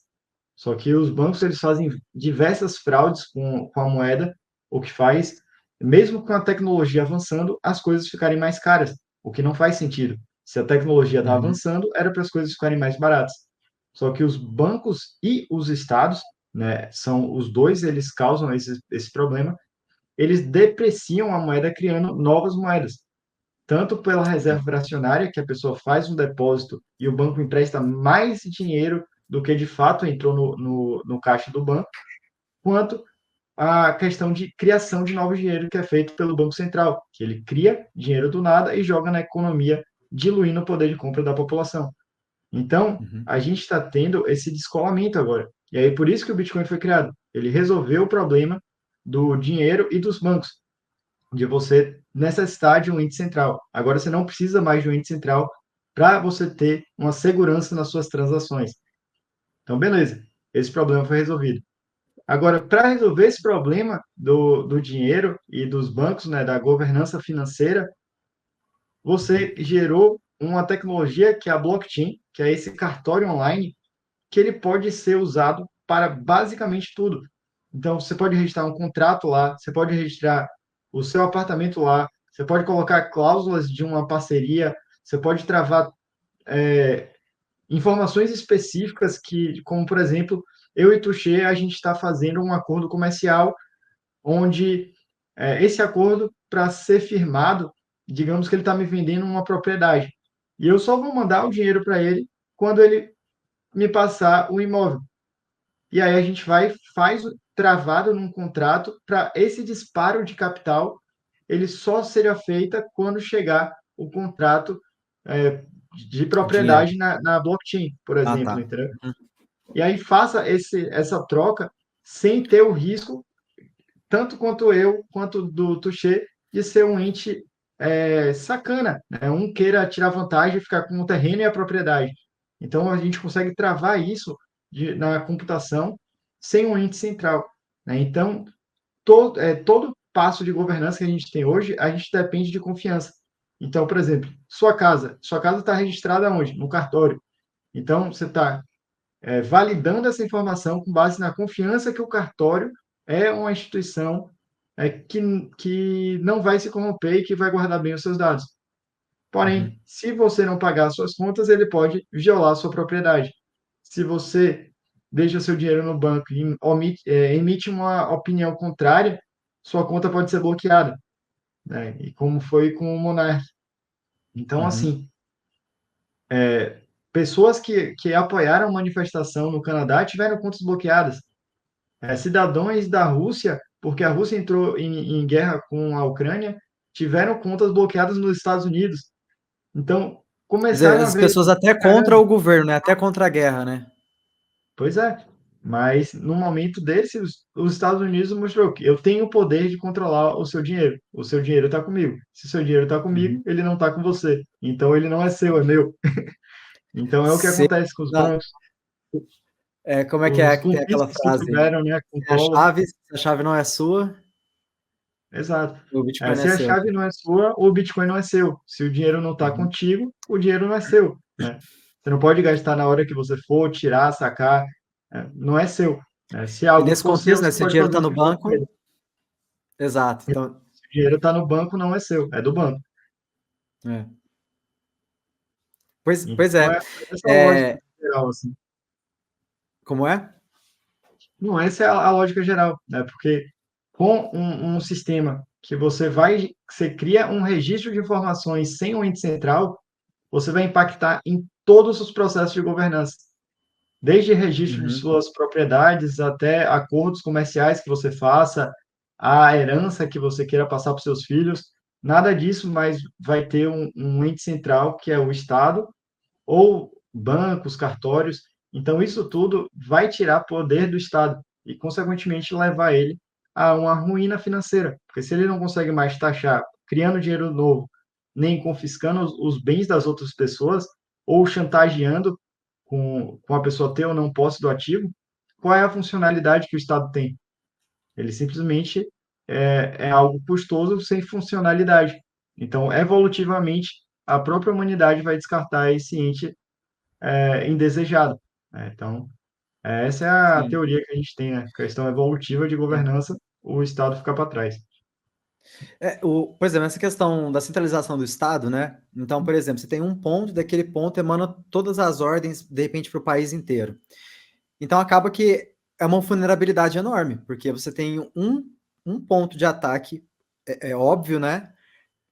Só que os bancos eles fazem diversas fraudes com a moeda, o que faz, mesmo com a tecnologia avançando, as coisas ficarem mais caras, o que não faz sentido. Se a tecnologia está Uhum. avançando, era para as coisas ficarem mais baratas. Só que os bancos e os estados, né, são os dois, eles causam esse problema, eles depreciam a moeda criando novas moedas, tanto pela reserva fracionária, que a pessoa faz um depósito e o banco empresta mais dinheiro do que de fato entrou no caixa do banco, quanto a questão de criação de novo dinheiro que é feito pelo Banco Central, que ele cria dinheiro do nada e joga na economia, diluindo o poder de compra da população. Então, Uhum. a gente está tendo esse descolamento agora. E aí, por isso que o Bitcoin foi criado. Ele resolveu o problema do dinheiro e dos bancos, de você necessitar de um ente central. Agora, você não precisa mais de um ente central para você ter uma segurança nas suas transações. Então, beleza, esse problema foi resolvido. Agora, para resolver esse problema do dinheiro e dos bancos, né, da governança financeira, Uhum. você gerou uma tecnologia que é a blockchain, que é esse cartório online, que ele pode ser usado para basicamente tudo. Então, você pode registrar um contrato lá, você pode registrar o seu apartamento lá, você pode colocar cláusulas de uma parceria, você pode travar informações específicas que, como por exemplo, eu e Tuxê, a gente está fazendo um acordo comercial onde esse acordo, para ser firmado, digamos que ele está me vendendo uma propriedade. E eu só vou mandar o dinheiro para ele quando ele me passar o imóvel. E aí a gente vai, faz travado num contrato para esse disparo de capital, ele só seja feita quando chegar o contrato é, de Dinheiro. propriedade na blockchain, por Ah, exemplo, tá. entendeu? Uhum. E aí faça essa troca sem ter o risco tanto quanto eu, quanto do Touché, de ser um ente sacana, né? Um queira tirar vantagem e ficar com o terreno e a propriedade. Então, a gente consegue travar isso na computação sem um ente central, né? Então, todo passo de governança que a gente tem hoje, a gente depende de confiança. Então, por exemplo, sua casa está registrada onde? No cartório. Então, você está validando essa informação com base na confiança que o cartório é uma instituição que não vai se corromper e que vai guardar bem os seus dados. Porém, Uhum. se você não pagar suas contas, ele pode violar a sua propriedade. Se você deixa seu dinheiro no banco e emite uma opinião contrária, sua conta pode ser bloqueada, né? E como foi com o Monark. Então, Uhum. assim, pessoas que apoiaram a manifestação no Canadá tiveram contas bloqueadas. Cidadãos da Rússia, porque a Rússia entrou em guerra com a Ucrânia, tiveram contas bloqueadas nos Estados Unidos. Então, Quer dizer, começaram a as ver, pessoas até contra caramba, o governo, né? Até contra a guerra, né? pois é. Mas no momento desse, os Estados Unidos mostrou que eu tenho o poder de controlar o seu dinheiro. O seu dinheiro está comigo. Se o seu dinheiro está comigo, Uhum. ele não está com você. Então ele não é seu, é meu. Então é o que Se, acontece com os na- bancos, como é os que tem aquela conflitos que frase? tiveram, né, com o Se a dólar. chave, se a chave não é sua, Exato. o Bitcoin não é Se a seu. chave não é sua, o Bitcoin não é seu. Se o dinheiro não está Uhum. contigo, o dinheiro não é seu, né? Você não pode gastar na hora que você for, tirar, sacar, não é seu. Se E algo nesse for seu, contexto, né? você Se o pode dinheiro fazer está o no que for com banco, ele. exato. Então, Se o dinheiro está no banco, não é seu, é do banco. é. Pois Então, é. essa a lógica É, geral, assim. como é? Não, essa é a lógica geral, né? Porque com um sistema que você cria um registro de informações sem um ente central, você vai impactar em todos os processos de governança. Desde registro de Uhum. suas propriedades até acordos comerciais que você faça, a herança que você queira passar para os seus filhos, nada disso, mas vai ter um ente central, que é o Estado, ou bancos, cartórios. Então, isso tudo vai tirar poder do Estado e, consequentemente, levar ele a uma ruína financeira. Porque se ele não consegue mais taxar, criando dinheiro novo, nem confiscando os bens das outras pessoas, ou chantageando com a pessoa ter ou não posse do ativo, qual é a funcionalidade que o Estado tem? Ele simplesmente é algo custoso sem funcionalidade. Então, evolutivamente, a própria humanidade vai descartar esse ente indesejado, né? Então, essa é a Sim. teoria que a gente tem, né? Questão evolutiva de governança, o Estado fica para trás. Por exemplo, essa questão da centralização do Estado, né? Então, por exemplo, você tem um ponto, daquele ponto emana todas as ordens, de repente, para o país inteiro. Então, acaba que é uma vulnerabilidade enorme, porque você tem um ponto de ataque, é óbvio, né?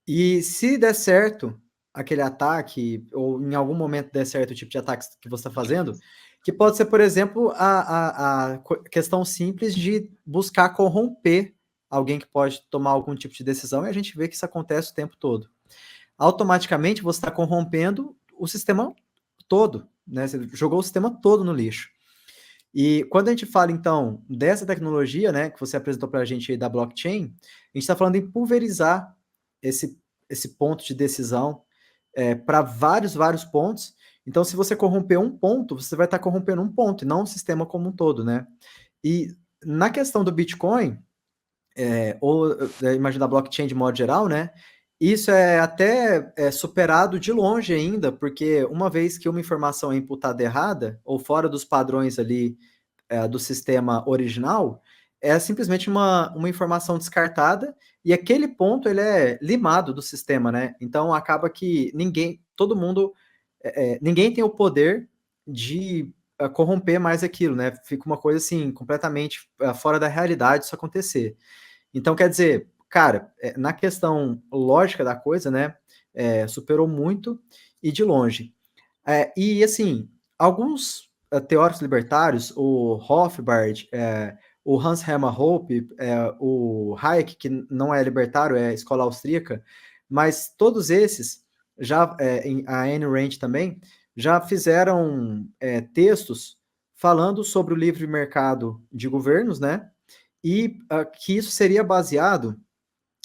E se der certo aquele ataque, ou em algum momento der certo o tipo de ataque que você está fazendo, que pode ser, por exemplo, a questão simples de buscar corromper alguém que pode tomar algum tipo de decisão, e a gente vê que isso acontece o tempo todo. Automaticamente você está corrompendo o sistema todo, né? Você jogou o sistema todo no lixo. E quando a gente fala, então, dessa tecnologia, né, que você apresentou para a gente aí da blockchain, a gente está falando em pulverizar esse, esse ponto de decisão para vários pontos. Então, se você corromper um ponto, você vai estar corrompendo um ponto, e não o sistema como um todo, né? E na questão do Bitcoin, imagina da blockchain de modo geral, né? Isso é até superado de longe ainda, porque uma vez que uma informação é imputada errada, ou fora dos padrões ali do sistema original, é simplesmente uma informação descartada, e aquele ponto ele é limado do sistema, né? Então acaba que todo mundo, ninguém tem o poder de corromper mais aquilo, né? Fica uma coisa assim, completamente fora da realidade isso acontecer. Então, quer dizer, cara, na questão lógica da coisa, né, superou muito e de longe. E, assim, alguns teóricos libertários, o Rothbard, o Hans Hermann Hoppe, o Hayek, que não é libertário, é escola austríaca, mas todos esses, a Ayn Rand também, já fizeram textos falando sobre o livre mercado de governos, né? E que isso seria baseado.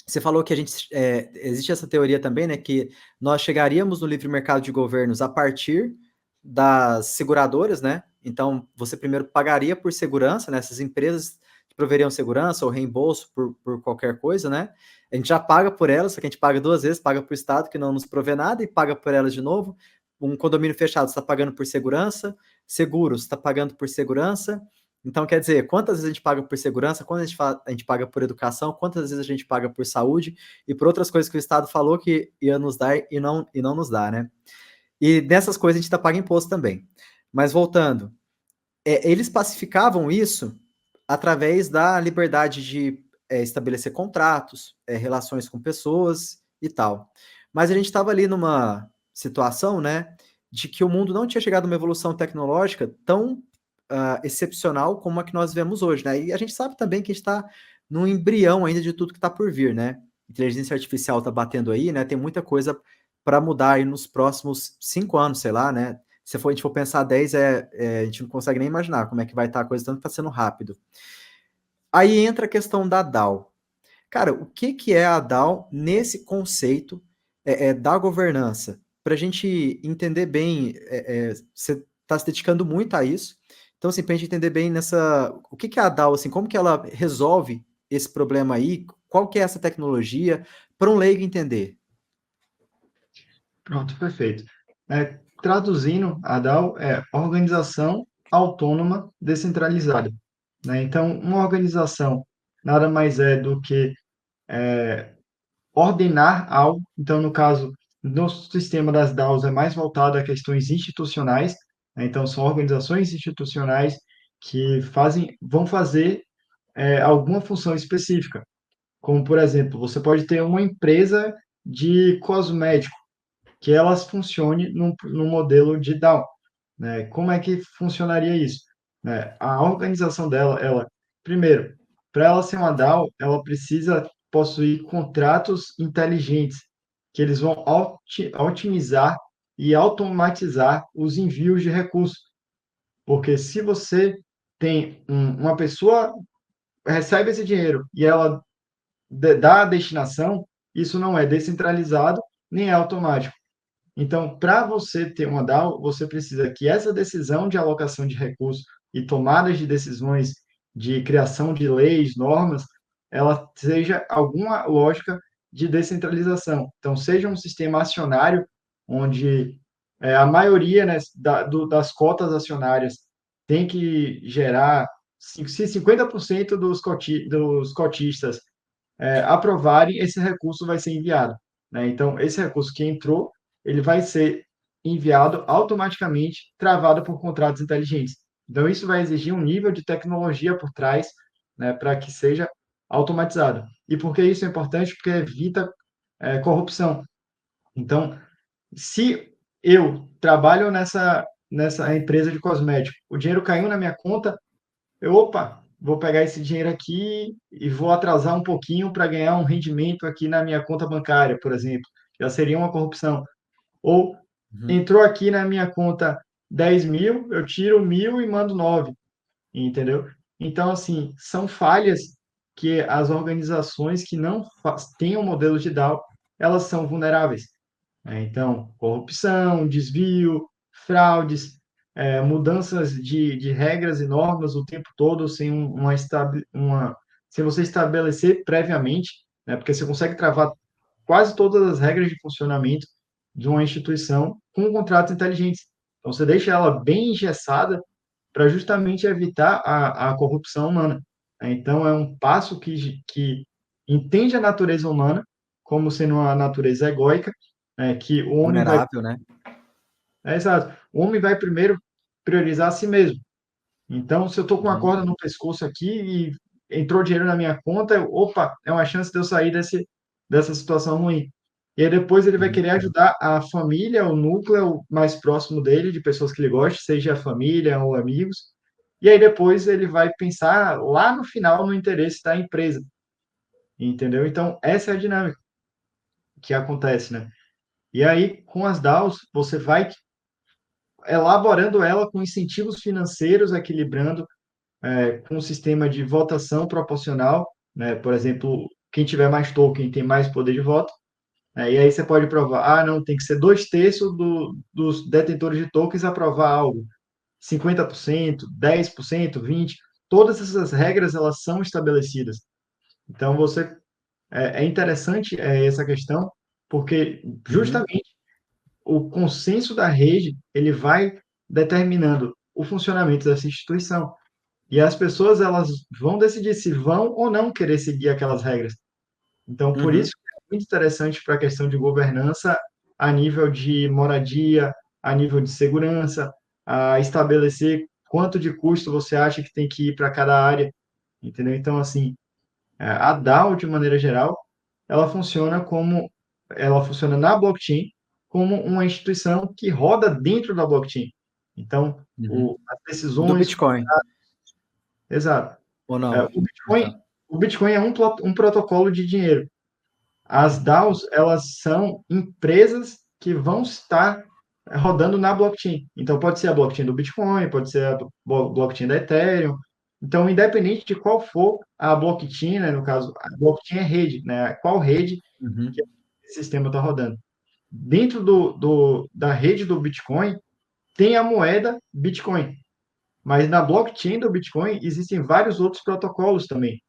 Você falou que existe essa teoria também, né? Que nós chegaríamos no livre mercado de governos a partir das seguradoras, né? Então, você primeiro pagaria por segurança, né? Essas empresas que proveriam segurança ou reembolso por qualquer coisa, né? A gente já paga por elas, só que a gente paga duas vezes, paga para o Estado, que não nos provê nada, e paga por elas de novo. Um condomínio fechado, você está pagando por segurança, seguros, está pagando por segurança. Então, quer dizer, quantas vezes a gente paga por segurança, quantas a gente paga por educação, quantas vezes a gente paga por saúde e por outras coisas que o Estado falou que ia nos dar e não nos dá, né? E nessas coisas a gente tá paga imposto também. Mas voltando, eles pacificavam isso através da liberdade de estabelecer contratos, relações com pessoas e tal. Mas a gente estava ali numa situação, né, de que o mundo não tinha chegado a uma evolução tecnológica tão excepcional como a que nós vemos hoje, né? E a gente sabe também que a gente está no embrião ainda de tudo que está por vir, né? Inteligência artificial está batendo aí, né? Tem muita coisa para mudar aí nos próximos 5 anos, sei lá, né? Se a gente for pensar 10, a gente não consegue nem imaginar como é que vai estar a coisa, tanto que está sendo rápido. Aí entra a questão da DAO. Cara, o que, que é a DAO nesse conceito da governança? Para a gente entender bem, você está se dedicando muito a isso, então, assim, para a gente entender bem o que, que é a DAO, assim, como que ela resolve esse problema aí, qual que é essa tecnologia, para um leigo entender. Pronto, perfeito. Traduzindo, a DAO é Organização Autônoma Descentralizada, né? Então, uma organização nada mais é do que ordenar algo. Então, no caso, no sistema das DAOs é mais voltado a questões institucionais, né? Então, são organizações institucionais que vão fazer alguma função específica. Como, por exemplo, você pode ter uma empresa de cosméticos que elas funcionem num modelo de DAO, né? Como é que funcionaria isso? Né? A organização dela, primeiro, para ela ser uma DAO, ela precisa possuir contratos inteligentes, que eles vão otimizar e automatizar os envios de recursos. Porque se você tem uma pessoa recebe esse dinheiro e ela dá a destinação, isso não é descentralizado nem é automático. Então, para você ter uma DAO, você precisa que essa decisão de alocação de recursos e tomadas de decisões de criação de leis, normas, ela seja alguma lógica de descentralização. Então, seja um sistema acionário, onde a maioria, né, das cotas acionárias tem que gerar, se 50% dos cotistas aprovarem, esse recurso vai ser enviado, né? Então, esse recurso que entrou, ele vai ser enviado automaticamente, travado por contratos inteligentes. Então, isso vai exigir um nível de tecnologia por trás, né, para que seja automatizado. E por que isso é importante? Porque evita corrupção. Então, se eu trabalho nessa empresa de cosmético, o dinheiro caiu na minha conta, opa, vou pegar esse dinheiro aqui e vou atrasar um pouquinho para ganhar um rendimento aqui na minha conta bancária, por exemplo. Já seria uma corrupção. Ou Uhum. entrou aqui na minha conta 10 mil, eu tiro 1.000 e mando 9, entendeu? Então, assim, são falhas que as organizações que não têm um modelo de DAO, elas são vulneráveis. Então, corrupção, desvio, fraudes, mudanças de regras e normas o tempo todo sem sem você estabelecer previamente, né? Porque você consegue travar quase todas as regras de funcionamento de uma instituição com contratos inteligentes. Então, você deixa ela bem engessada para justamente evitar a corrupção humana. Então, é um passo que entende a natureza humana como sendo uma natureza egóica, que o homem vai. Vulnerável, né? Exato. O homem vai primeiro priorizar a si mesmo. Então, se eu estou com uma Uhum. corda no pescoço aqui e entrou dinheiro na minha conta, opa, é uma chance de eu sair dessa situação ruim. E aí depois ele vai Uhum. querer ajudar a família, o núcleo mais próximo dele, de pessoas que ele gosta, seja a família ou amigos. E aí depois ele vai pensar lá no final no interesse da empresa, entendeu? Então, essa é a dinâmica que acontece, né? E aí, com as DAOs, você vai elaborando ela com incentivos financeiros, equilibrando com um sistema de votação proporcional, né? Por exemplo, quem tiver mais token tem mais poder de voto, né? E aí você pode provar, não, tem que ser 2/3 dos detentores de tokens aprovar algo, 50%, 10%, 20%, todas essas regras elas são estabelecidas. Então você é interessante essa questão, porque Uhum. justamente o consenso da rede ele vai determinando o funcionamento dessa instituição. E as pessoas elas vão decidir se vão ou não querer seguir aquelas regras. Então, por isso Uhum. é muito interessante para a questão de governança a nível de moradia, a nível de segurança, a estabelecer quanto de custo você acha que tem que ir para cada área, entendeu? Então, assim, a DAO, de maneira geral, ela funciona na blockchain como uma instituição que roda dentro da blockchain. Então, Uhum. as Do decisões, Bitcoin, exato. ou É, não? o Ah, Bitcoin, tá. o Bitcoin é um protocolo de dinheiro. As Uhum. DAOs, elas são empresas que vão estar rodando na blockchain. Então, pode ser a blockchain do Bitcoin, pode ser a blockchain da Ethereum. Então, independente de qual for a blockchain, né, no caso, a blockchain é rede, né? Qual rede que Uhum. esse sistema está rodando. Dentro da rede do Bitcoin, tem a moeda Bitcoin. Mas na blockchain do Bitcoin existem vários outros protocolos também.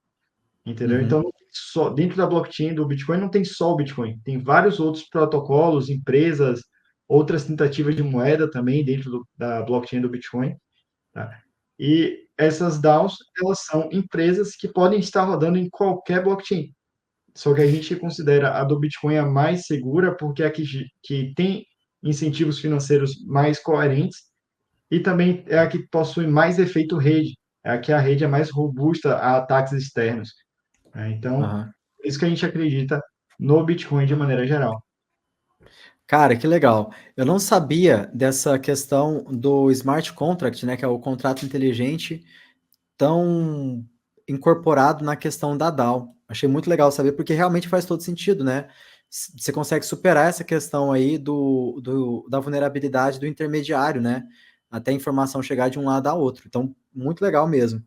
Entendeu? Então, Uhum. não tem só, dentro da blockchain do Bitcoin não tem só o Bitcoin, tem vários outros protocolos, empresas, outras tentativas de moeda também dentro da blockchain do Bitcoin, tá? E essas DAOs, elas são empresas que podem estar rodando em qualquer blockchain. Só que a gente considera a do Bitcoin a mais segura porque é a que tem incentivos financeiros mais coerentes e também é a que possui mais efeito rede, é a que a rede é mais robusta a ataques externos. Então, Aham. é isso que a gente acredita no Bitcoin de maneira geral. Cara, que legal. Eu não sabia dessa questão do smart contract, né, que é o contrato inteligente, tão incorporado na questão da DAO. Achei muito legal saber, porque realmente faz todo sentido, né? Você consegue superar essa questão aí da vulnerabilidade do intermediário, né? Até a informação chegar de um lado a outro. Então, muito legal mesmo.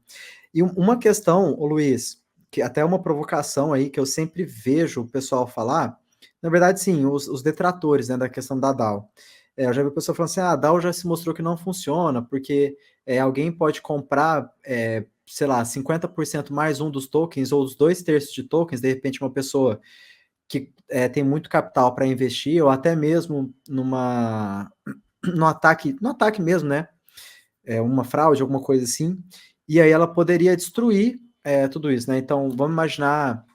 E uma questão, ô Luiz, que até é uma provocação aí que eu sempre vejo o pessoal falar, na verdade, sim, os detratores, né, da questão da DAO. Eu já vi o pessoal falando assim, a DAO já se mostrou que não funciona, porque alguém pode comprar, sei lá, 50% mais um dos tokens, ou os 2/3 de tokens, de repente uma pessoa que tem muito capital para investir, ou até mesmo no ataque mesmo, né? Uma fraude, alguma coisa assim, e aí ela poderia destruir tudo isso, né? Então, vamos imaginar.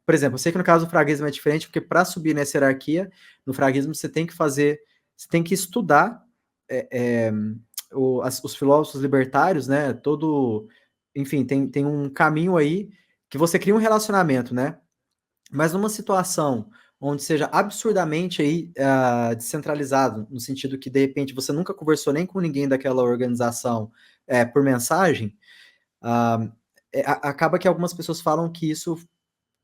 Por exemplo, eu sei que no caso do fraguismo é diferente, porque para subir nessa hierarquia, no fraguismo você tem que fazer, você tem que estudar é, é, os filósofos libertários, né? Enfim, tem um caminho aí que você cria um relacionamento, né? Mas numa situação onde seja absurdamente aí descentralizado, no sentido que de repente você nunca conversou nem com ninguém daquela organização por mensagem, ah, acaba que algumas pessoas falam que isso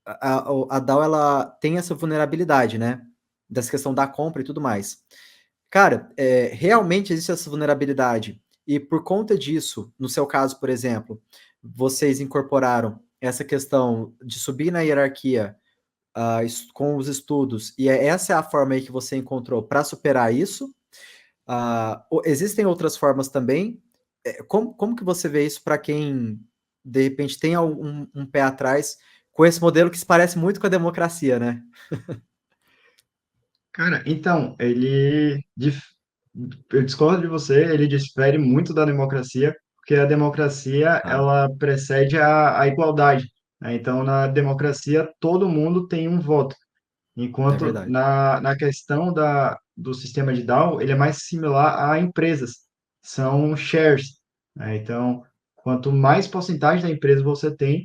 a DAO ela tem essa vulnerabilidade, né? Dessa questão da compra e tudo mais. Cara, realmente existe essa vulnerabilidade. E por conta disso, no seu caso, por exemplo, vocês incorporaram essa questão de subir na hierarquia com os estudos, e essa é a forma aí que você encontrou para superar isso. Existem outras formas também. Como que você vê isso para quem, de repente, tem um pé atrás com esse modelo que se parece muito com a democracia, né? Cara, então, eu discordo de você, ele difere muito da democracia, porque a democracia, Ah, ela precede a igualdade, né? Então, na democracia, todo mundo tem um voto. é Enquanto verdade. na questão do sistema de DAO, ele é mais similar a empresas, são shares, né? Então, quanto mais porcentagem da empresa você tem,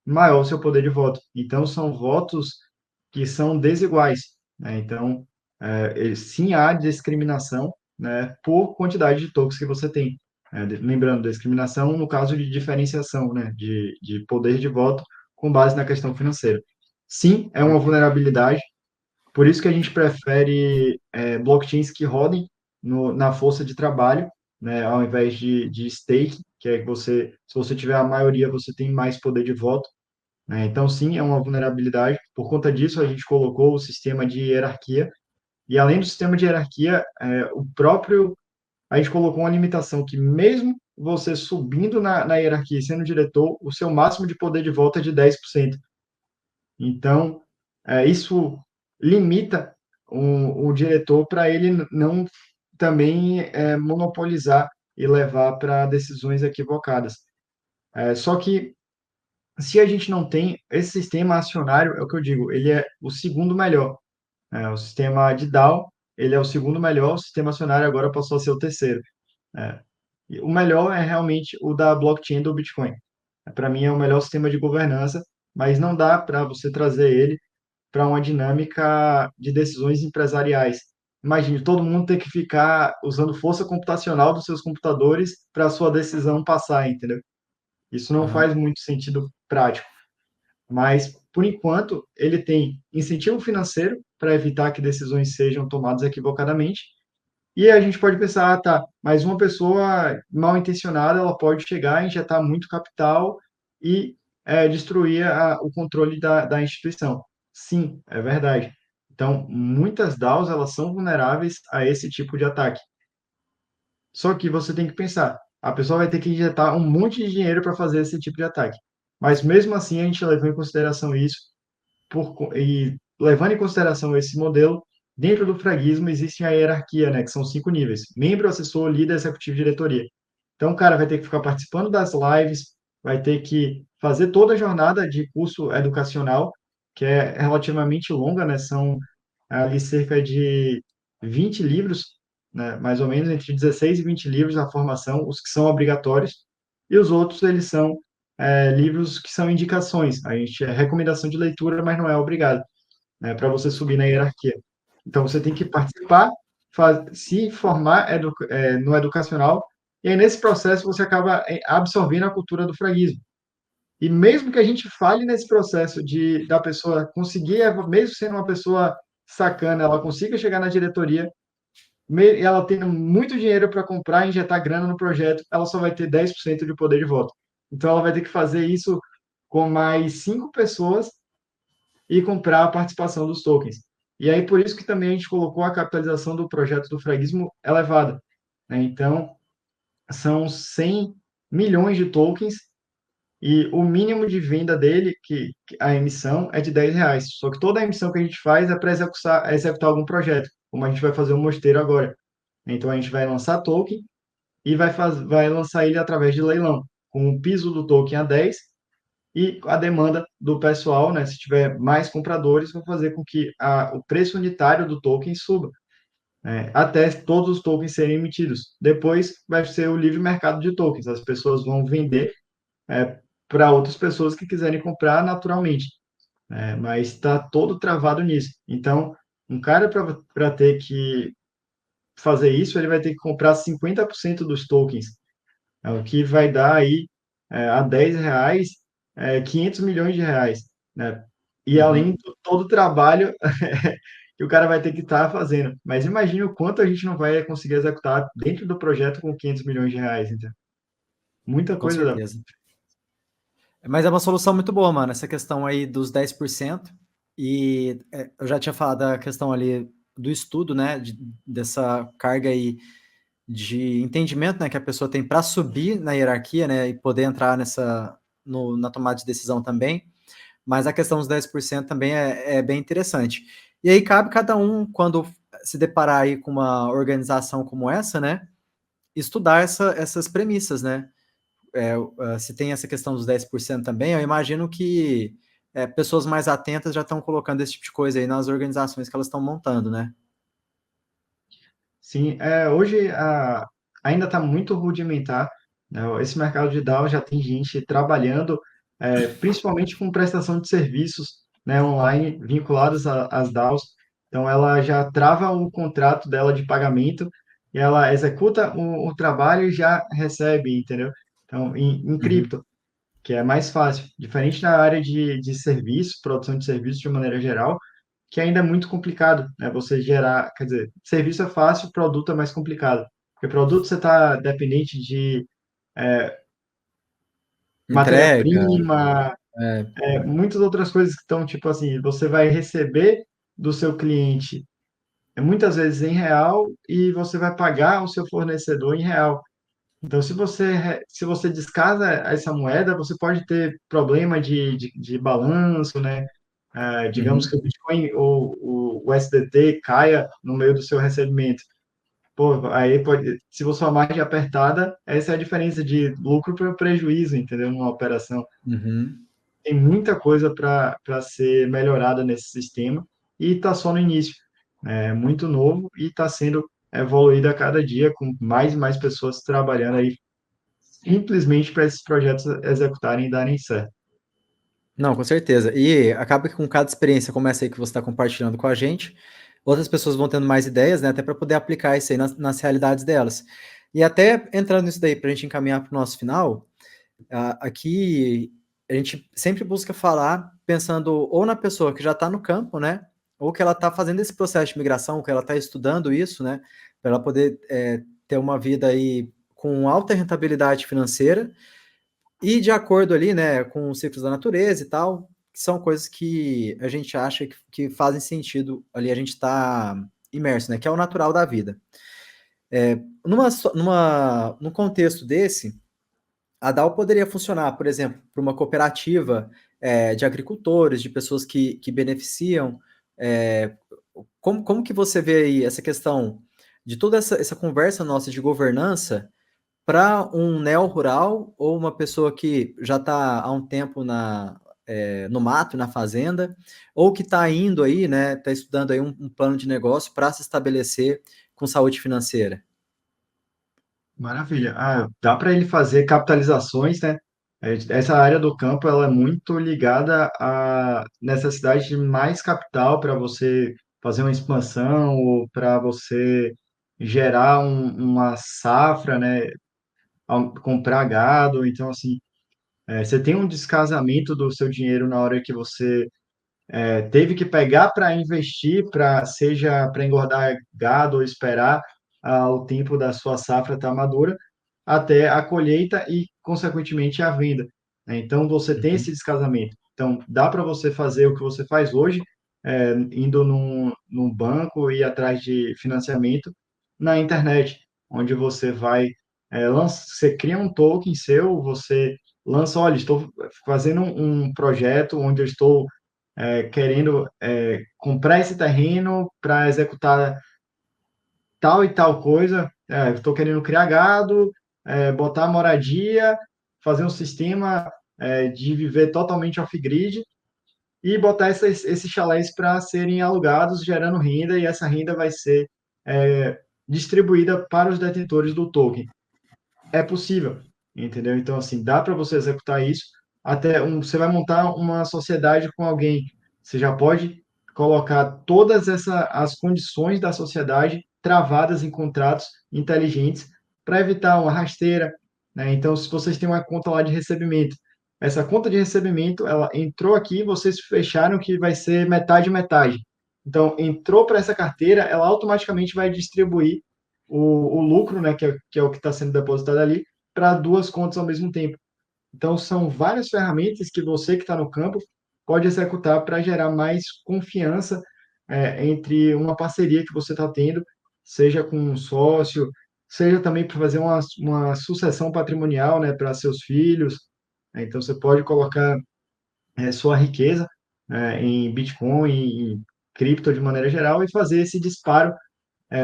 maior o seu poder de voto. Então, são votos que são desiguais, né? Então, sim há discriminação, né, por quantidade de tokens que você tem. Lembrando, discriminação no caso de diferenciação, né, de poder de voto com base na questão financeira. Sim, é uma Perfeito. vulnerabilidade, por isso que a gente prefere blockchains que rodem na força de trabalho, né, ao invés de stake, que é que se você tiver a maioria, você tem mais poder de voto, né? Então, sim, é uma vulnerabilidade. Por conta disso, a gente colocou o sistema de hierarquia. E além do sistema de hierarquia, a gente colocou uma limitação que mesmo você subindo na hierarquia e sendo diretor, o seu máximo de poder de voto é de 10%. Então, isso limita o diretor para ele não também monopolizar e levar para decisões equivocadas. Só que se a gente não tem esse sistema acionário, é o que eu digo, ele é o segundo melhor. O sistema de DAO, ele é o segundo melhor, o sistema acionário agora passou a ser o terceiro. É. E o melhor é realmente o da blockchain do Bitcoin. Para mim é o melhor sistema de governança, mas não dá para você trazer ele para uma dinâmica de decisões empresariais. Imagine todo mundo ter que ficar usando força computacional dos seus computadores para a sua decisão passar, entendeu? Isso não Aham. faz muito sentido prático. Mas, por enquanto, ele tem incentivo financeiro para evitar que decisões sejam tomadas equivocadamente. E a gente pode pensar, tá, mas uma pessoa mal intencionada, ela pode chegar, injetar muito capital e destruir o controle da instituição. Sim, é verdade. Então, muitas DAOs, elas são vulneráveis a esse tipo de ataque. Só que você tem que pensar, a pessoa vai ter que injetar um monte de dinheiro para fazer esse tipo de ataque. Mas mesmo assim, a gente levou em consideração isso e levando em consideração esse modelo, dentro do fraguismo existe a hierarquia, né, que são 5 níveis: membro, assessor, líder, executivo e diretoria. Então, o cara vai ter que ficar participando das lives, vai ter que fazer toda a jornada de curso educacional, que é relativamente longa, né? São ali cerca de 20 livros, né? Mais ou menos entre 16 e 20 livros na formação, os que são obrigatórios, e os outros, eles são livros que são indicações. A gente é recomendação de leitura, mas não é obrigado, né, para você subir na hierarquia. Então, você tem que participar, se formar no educacional, e aí nesse processo você acaba absorvendo a cultura do fraguismo. E mesmo que a gente fale nesse processo da pessoa conseguir, mesmo sendo uma pessoa sacana, ela consiga chegar na diretoria, ela tendo muito dinheiro para comprar e injetar grana no projeto, ela só vai ter 10% de poder de voto. Então, ela vai ter que fazer isso com mais 5 pessoas e comprar a participação dos tokens. E aí, por isso que também a gente colocou a capitalização do projeto do fraguismo elevada, né? Então, são 100 milhões de tokens e o mínimo de venda dele, que a emissão, é de R$ 10. Só que toda a emissão que a gente faz é para executar algum projeto, como a gente vai fazer o mosteiro agora. Então, a gente vai lançar token e vai lançar ele através de leilão, com o piso do token a 10 e a demanda do pessoal, né, se tiver mais compradores, vai fazer com que o preço unitário do token suba, né, até todos os tokens serem emitidos. Depois vai ser o livre mercado de tokens, as pessoas vão vender para outras pessoas que quiserem comprar naturalmente, né, mas está todo travado nisso. Então, um cara para ter que fazer isso, ele vai ter que comprar 50% dos tokens, o que vai dar aí a R$ 10, 500 milhões de reais, né? E além Uhum. de todo o trabalho que o cara vai ter que estar fazendo. Mas imagine o quanto a gente não vai conseguir executar dentro do projeto com 500 milhões de reais, então. Muita Com coisa dá. certeza. Mas é uma solução muito boa, mano, essa questão aí dos 10%. E eu já tinha falado da questão ali do estudo, né, dessa carga aí de entendimento, né, que a pessoa tem para subir na hierarquia, né, e poder entrar na tomada de decisão também. Mas a questão dos 10% também é bem interessante. E aí cabe cada um, quando se deparar aí com uma organização como essa, né, estudar essas premissas, né? Se tem essa questão dos 10% também, eu imagino que pessoas mais atentas já estão colocando esse tipo de coisa aí nas organizações que elas estão montando, né? Sim, hoje ainda está muito rudimentar, né? Esse mercado de DAO já tem gente trabalhando, principalmente com prestação de serviços, né, online vinculados às DAOs. Então, ela já trava o contrato dela de pagamento e ela executa o trabalho e já recebe, entendeu? Então, em Uhum, cripto, que é mais fácil. Diferente na área de serviço, produção de serviços de maneira geral, que ainda é muito complicado, né? Você gerar, quer dizer, serviço é fácil, produto é mais complicado. Porque produto você está dependente de entrega, matéria-prima, é, muitas outras coisas que estão, tipo assim, você vai receber do seu cliente muitas vezes em real e você vai pagar o seu fornecedor em real. Então, se você descasa essa moeda, você pode ter problema de balanço, né? Digamos que uhum, o Bitcoin ou o USDT caia no meio do seu recebimento. Pô, aí pode, se você sua margem é apertada, essa é a diferença de lucro para prejuízo, entendeu? Numa operação. uhum. Tem muita coisa para ser melhorada nesse sistema e está só no início. É muito novo e está sendo evoluído a cada dia com mais e mais pessoas trabalhando aí simplesmente para esses projetos executarem e darem certo. Não, com certeza. E acaba que com cada experiência, como essa aí que você está compartilhando com a gente, outras pessoas vão tendo mais ideias, né? Até para poder aplicar isso aí nas realidades delas. E até entrando nisso daí, para a gente encaminhar para o nosso final, aqui a gente sempre busca falar pensando ou na pessoa que já está no campo, né? Ou que ela está fazendo esse processo de migração, que ela está estudando isso, né? Para ela poder ter uma vida aí com alta rentabilidade financeira e de acordo ali, né, com os ciclos da natureza e tal, que são coisas que a gente acha que fazem sentido ali a gente está imerso, né? Que é o natural da vida. Num contexto desse, a DAO poderia funcionar, por exemplo, para uma cooperativa de agricultores, de pessoas que beneficiam. É, como que você vê aí essa questão de toda essa conversa nossa de governança para um neo-rural ou uma pessoa que já está há um tempo no mato, na fazenda, ou que está indo aí, né, está estudando aí um plano de negócio para se estabelecer com saúde financeira? Maravilha. Dá para ele fazer capitalizações, né? Essa área do campo ela é muito ligada à necessidade de mais capital para você fazer uma expansão ou para você gerar uma safra, né? Comprar gado. Então, assim, você tem um descasamento do seu dinheiro na hora que você teve que pegar para investir, seja para engordar gado ou esperar o tempo da sua safra estar madura, até a colheita e, consequentemente, a venda, né? Então, você tem esse Uhum, descasamento. Então, dá para você fazer o que você faz hoje, indo num banco e ir atrás de financiamento na internet, onde você vai, você cria um token seu, você lança, olha, estou fazendo um projeto onde eu estou querendo comprar esse terreno para executar tal e tal coisa. Estou querendo criar gado, botar moradia, fazer um sistema. de viver totalmente off-grid e botar esses chalés para serem alugados, gerando renda, e essa renda vai ser é, distribuída para os detentores do token. É possível, entendeu? Então, assim, dá para você executar isso. Você vai montar uma sociedade com alguém, você já pode colocar as condições da sociedade travadas em contratos inteligentes para evitar uma rasteira, né? Então, se vocês têm uma conta lá de recebimento, essa conta de recebimento, ela entrou aqui, vocês fecharam que vai ser metade metade. Então, entrou para essa carteira, ela automaticamente vai distribuir o lucro, né, que é o que está sendo depositado ali, para duas contas ao mesmo tempo. Então, são várias ferramentas que você que está no campo pode executar para gerar mais confiança entre uma parceria que você está tendo, seja com um sócio, seja também para fazer uma sucessão patrimonial, né, para seus filhos. Então, você pode colocar sua riqueza em Bitcoin, em cripto de maneira geral e fazer esse disparo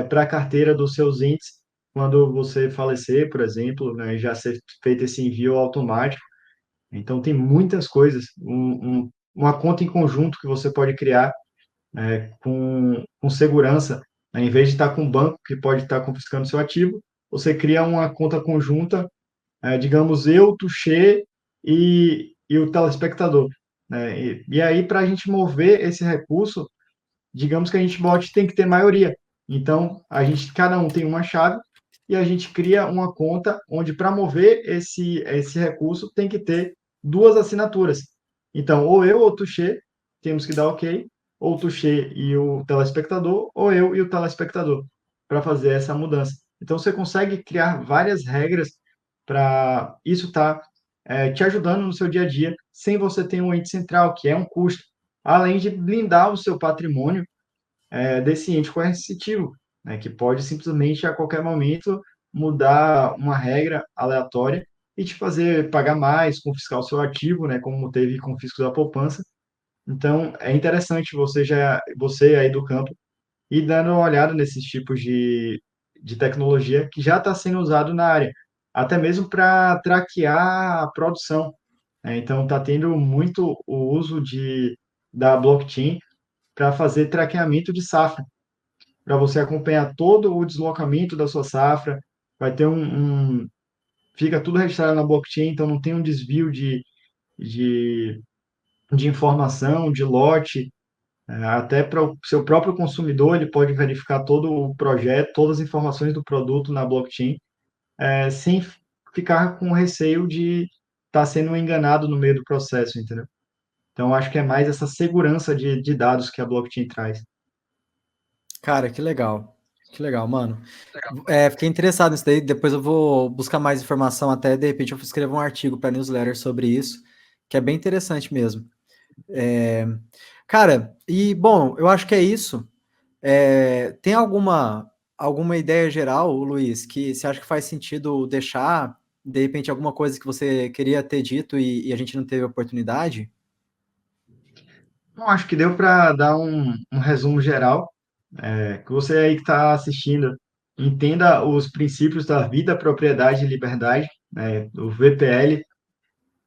para a carteira dos seus entes quando você falecer, por exemplo, né, já ser feito esse envio automático. Então, tem muitas coisas. Uma conta em conjunto que você pode criar com segurança, né? Em vez de estar com um banco que pode estar confiscando seu ativo, você cria uma conta conjunta, digamos, eu, Tuxê e o telespectador, né? E aí, para a gente mover esse recurso, digamos que a gente bote tem que ter maioria. Então, cada um tem uma chave e a gente cria uma conta onde para mover esse recurso tem que ter duas assinaturas. Então, ou eu ou o Tuxê temos que dar OK, ou o Tuxê e o telespectador, ou eu e o telespectador para fazer essa mudança. Então, você consegue criar várias regras para isso estar te ajudando no seu dia a dia, sem você ter um ente central, que é um custo, além de blindar o seu patrimônio desse ente coercitivo, né, que pode simplesmente a qualquer momento mudar uma regra aleatória e te fazer pagar mais, confiscar o seu ativo, né, como teve confisco da poupança. Então, é interessante você aí do campo ir dando uma olhada nesses tipos de tecnologia que já está sendo usado na área, até mesmo para traquear a produção, né? Então, está tendo muito o uso da blockchain para fazer traqueamento de safra, para você acompanhar todo o deslocamento da sua safra. Vai ter fica tudo registrado na blockchain, então não tem um desvio de, de informação, de lote. Até para o seu próprio consumidor, ele pode verificar todo o projeto, todas as informações do produto na blockchain, sem ficar com receio de estar sendo enganado no meio do processo, entendeu? Então, acho que é mais essa segurança de dados que a blockchain traz. Cara, que legal. Que legal, mano. Fiquei interessado nisso daí. Depois eu vou buscar mais informação. Até de repente eu vou escrever um artigo para newsletter sobre isso, que é bem interessante mesmo. É, Cara, e bom, eu acho que é isso. Tem alguma ideia geral, Luiz, que você acha que faz sentido deixar? De repente, alguma coisa que você queria ter dito e a gente não teve oportunidade? Então, acho que deu para dar um resumo geral, que você aí que está assistindo entenda os princípios da vida, propriedade e liberdade, né, do VPL,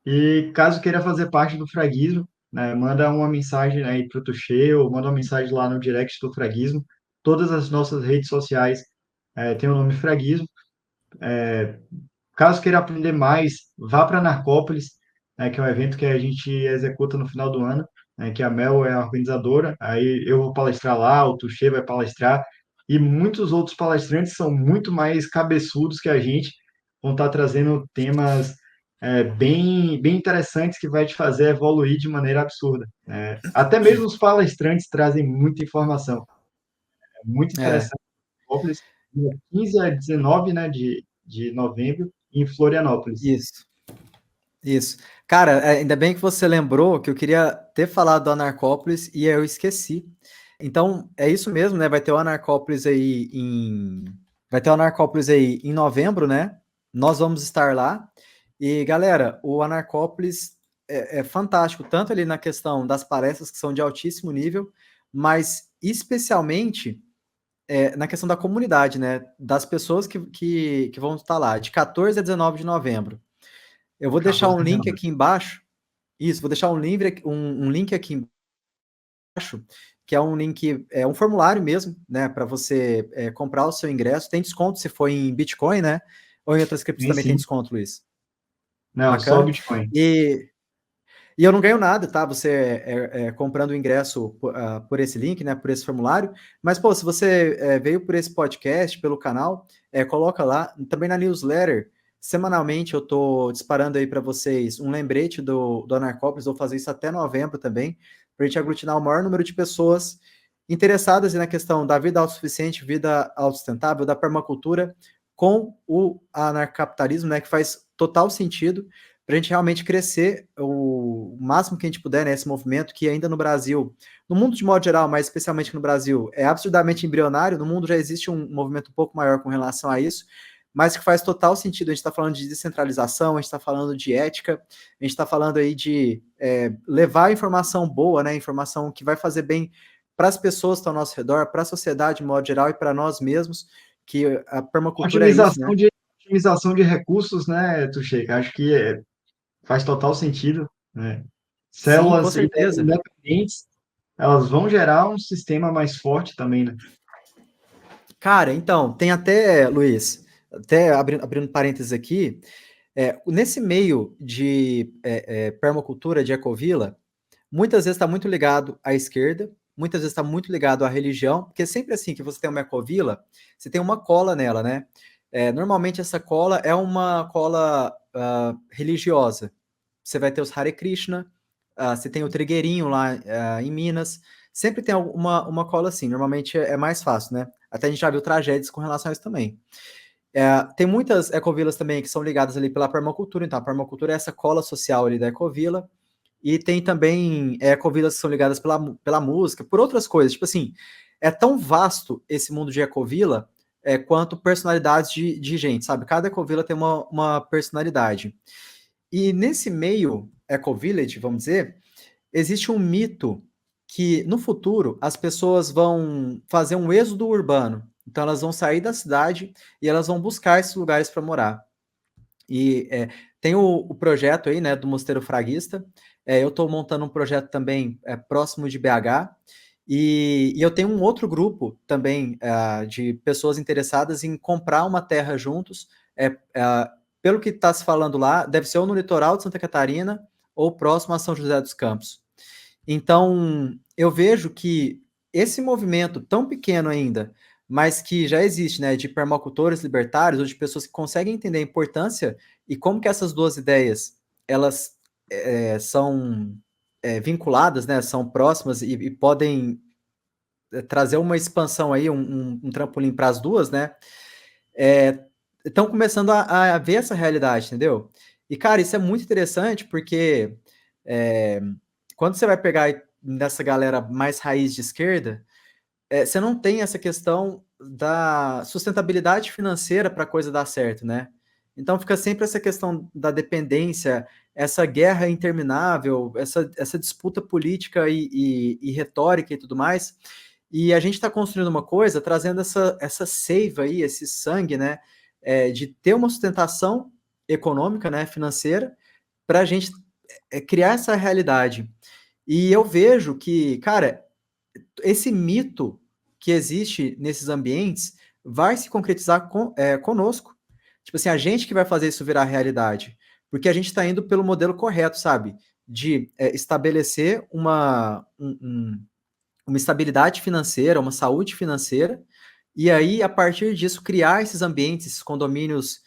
e caso queira fazer parte do Fraguismo, né, manda uma mensagem aí para o Tuxê ou manda uma mensagem lá no direct do Fraguismo. Todas as nossas redes sociais têm o nome Fraguismo. Caso queira aprender mais, vá para Narcópolis, que é um evento que a gente executa no final do ano, que a Mel é a organizadora. Aí eu vou palestrar lá, o Tuxê vai palestrar, e muitos outros palestrantes são muito mais cabeçudos que a gente, vão estar trazendo temas bem interessantes que vai te fazer evoluir de maneira absurda. Até mesmo os palestrantes trazem muita informação. É muito É, interessante. Narcópolis, dia 15 a 19, né, de novembro, em Florianópolis. isso. Isso. Cara, ainda bem que você lembrou que eu queria ter falado do Anarcópolis e eu esqueci. Então, é isso mesmo, né? Vai ter o Anarcópolis aí em novembro, né? Nós vamos estar lá. E, galera, o Anarcópolis é fantástico, tanto ali na questão das palestras que são de altíssimo nível, mas especialmente na questão da comunidade, né? Das pessoas que vão estar lá, de 14 a 19 de novembro. Eu vou deixar 14 um a link 19. aqui embaixo. Isso, vou deixar um link aqui embaixo, que é um link, é um formulário mesmo, né, para você comprar o seu ingresso. Tem desconto se for em Bitcoin, né? Ou em outras criptos Sim, também tem sim. desconto, Luiz. Não, só o Bacana. Bitcoin. E E eu não ganho nada, tá? Você comprando o ingresso por esse link, né? Por esse formulário. Mas, pô, se você veio por esse podcast, pelo canal, coloca lá. Também na newsletter, semanalmente eu tô disparando aí para vocês um lembrete do Anarcópolis. Vou fazer isso até novembro também, para a gente aglutinar o maior número de pessoas interessadas na questão da vida autossuficiente, vida autossustentável, da permacultura, com o anarcapitalismo, né? Que faz total sentido para a gente realmente crescer o máximo que a gente puder, né, esse movimento que ainda no Brasil, no mundo de modo geral, mas especialmente no Brasil, é absurdamente embrionário. No mundo já existe um movimento um pouco maior com relação a isso, mas que faz total sentido. A gente está falando de descentralização, a gente está falando de ética, a gente está falando aí de levar informação boa, né, informação que vai fazer bem para as pessoas que estão ao nosso redor, para a sociedade de modo geral e para nós mesmos, que a permacultura é isso, né? Otimização de recursos, né, Tuxeika? Acho que faz total sentido, né? Sim, com Células certeza. independentes, elas vão gerar um sistema mais forte também, né? Cara, então, tem até, Luiz, até abrindo parênteses aqui, nesse meio de permacultura, de ecovila, muitas vezes está muito ligado à esquerda, muitas vezes está muito ligado à religião, porque sempre assim que você tem uma ecovila, você tem uma cola nela, né? Normalmente essa cola é uma cola religiosa. Você vai ter os Hare Krishna, você tem o Trigueirinho lá em Minas, sempre tem uma cola assim, normalmente é mais fácil, né? Até a gente já viu tragédias com relação a isso também. Tem muitas ecovilas também que são ligadas ali pela permacultura, então a permacultura é essa cola social ali da ecovila, e tem também ecovilas que são ligadas pela música, por outras coisas. Tipo assim, é tão vasto esse mundo de ecovila quanto personalidades de gente, sabe? Cada ecovila tem uma personalidade. E nesse meio eco-village, vamos dizer, existe um mito que no futuro as pessoas vão fazer um êxodo urbano. Então elas vão sair da cidade e elas vão buscar esses lugares para morar. E tem o projeto aí, né, do Mosteiro Fraguista. Eu estou montando um projeto também próximo de BH. E eu tenho um outro grupo também de pessoas interessadas em comprar uma terra juntos. Pelo que está se falando lá, deve ser ou no litoral de Santa Catarina ou próximo a São José dos Campos. Então, eu vejo que esse movimento tão pequeno ainda, mas que já existe, né, de permacultores libertários, ou de pessoas que conseguem entender a importância e como que essas duas ideias, elas são vinculadas, né, são próximas e podem trazer uma expansão aí, um trampolim para as duas, né, estão começando a ver essa realidade, entendeu? E, cara, isso é muito interessante porque é, quando você vai pegar nessa galera mais raiz de esquerda, você não tem essa questão da sustentabilidade financeira para a coisa dar certo, né? Então fica sempre essa questão da dependência, essa guerra interminável, essa disputa política e retórica e tudo mais. E a gente está construindo uma coisa, trazendo essa seiva aí, esse sangue, né? De ter uma sustentação econômica, né, financeira, para a gente criar essa realidade. E eu vejo que, cara, esse mito que existe nesses ambientes vai se concretizar conosco. Tipo assim, a gente que vai fazer isso virar realidade. Porque a gente está indo pelo modelo correto, sabe? De estabelecer uma estabilidade financeira, uma saúde financeira, e aí, a partir disso, criar esses ambientes, esses condomínios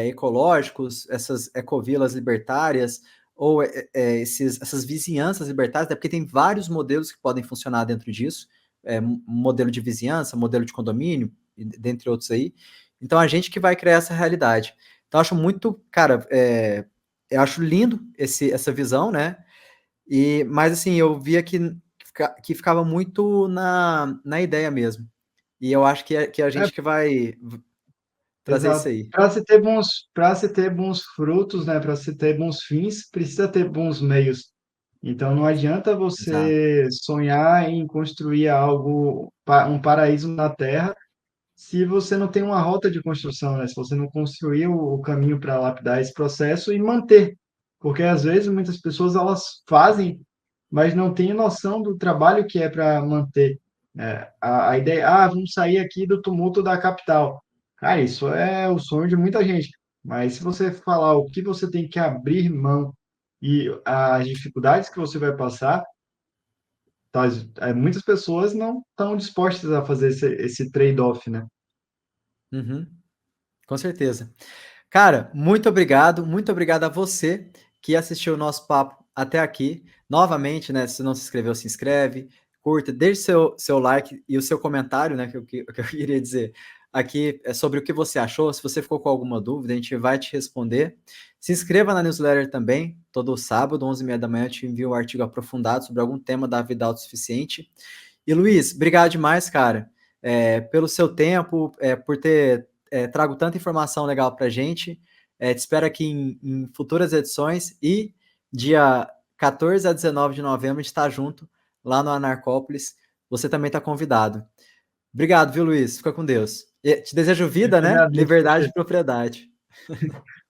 ecológicos, essas ecovilas libertárias, ou essas vizinhanças libertárias, né? Porque tem vários modelos que podem funcionar dentro disso, modelo de vizinhança, modelo de condomínio, dentre outros aí. Então, a gente que vai criar essa realidade. Então, acho muito, cara, eu acho lindo essa visão, né? Mas assim, eu via que ficava muito na ideia mesmo. E eu acho que a É, gente que vai trazer isso exato. aí. Para se ter bons frutos, né, para se ter bons fins, precisa ter bons meios. Então não adianta Exato. você sonhar em construir algo, um paraíso na Terra, se você não tem uma rota de construção, né? Se você não construir o caminho para lapidar esse processo e manter. Porque às vezes muitas pessoas elas fazem, mas não têm noção do trabalho que é para manter. A ideia, vamos sair aqui do tumulto da capital. Cara, isso é o sonho de muita gente. Mas se você falar o que você tem que abrir mão e as dificuldades que você vai passar, tá, muitas pessoas não estão dispostas a fazer esse trade-off, né? Uhum, com certeza. Cara, muito obrigado a você que assistiu o nosso papo até aqui. Novamente, né, se não se inscreveu, se inscreve, curta, deixe seu like e o seu comentário, né, que eu queria dizer aqui é sobre o que você achou. Se você ficou com alguma dúvida, a gente vai te responder. Se inscreva na newsletter também, todo sábado, 11h30 da manhã, eu te envio um artigo aprofundado sobre algum tema da vida autossuficiente. E Luiz, obrigado demais, cara, pelo seu tempo, por ter trago tanta informação legal para a gente. Te espero aqui em futuras edições e dia 14 a 19 de novembro a gente está junto lá no Anarcópolis. Você também está convidado. Obrigado, viu, Luiz? Fica com Deus. E te desejo Eu vida, que né? agradeço, Liberdade Tuxê. e propriedade.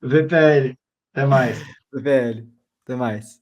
VPL. Até mais. Velho. Até mais.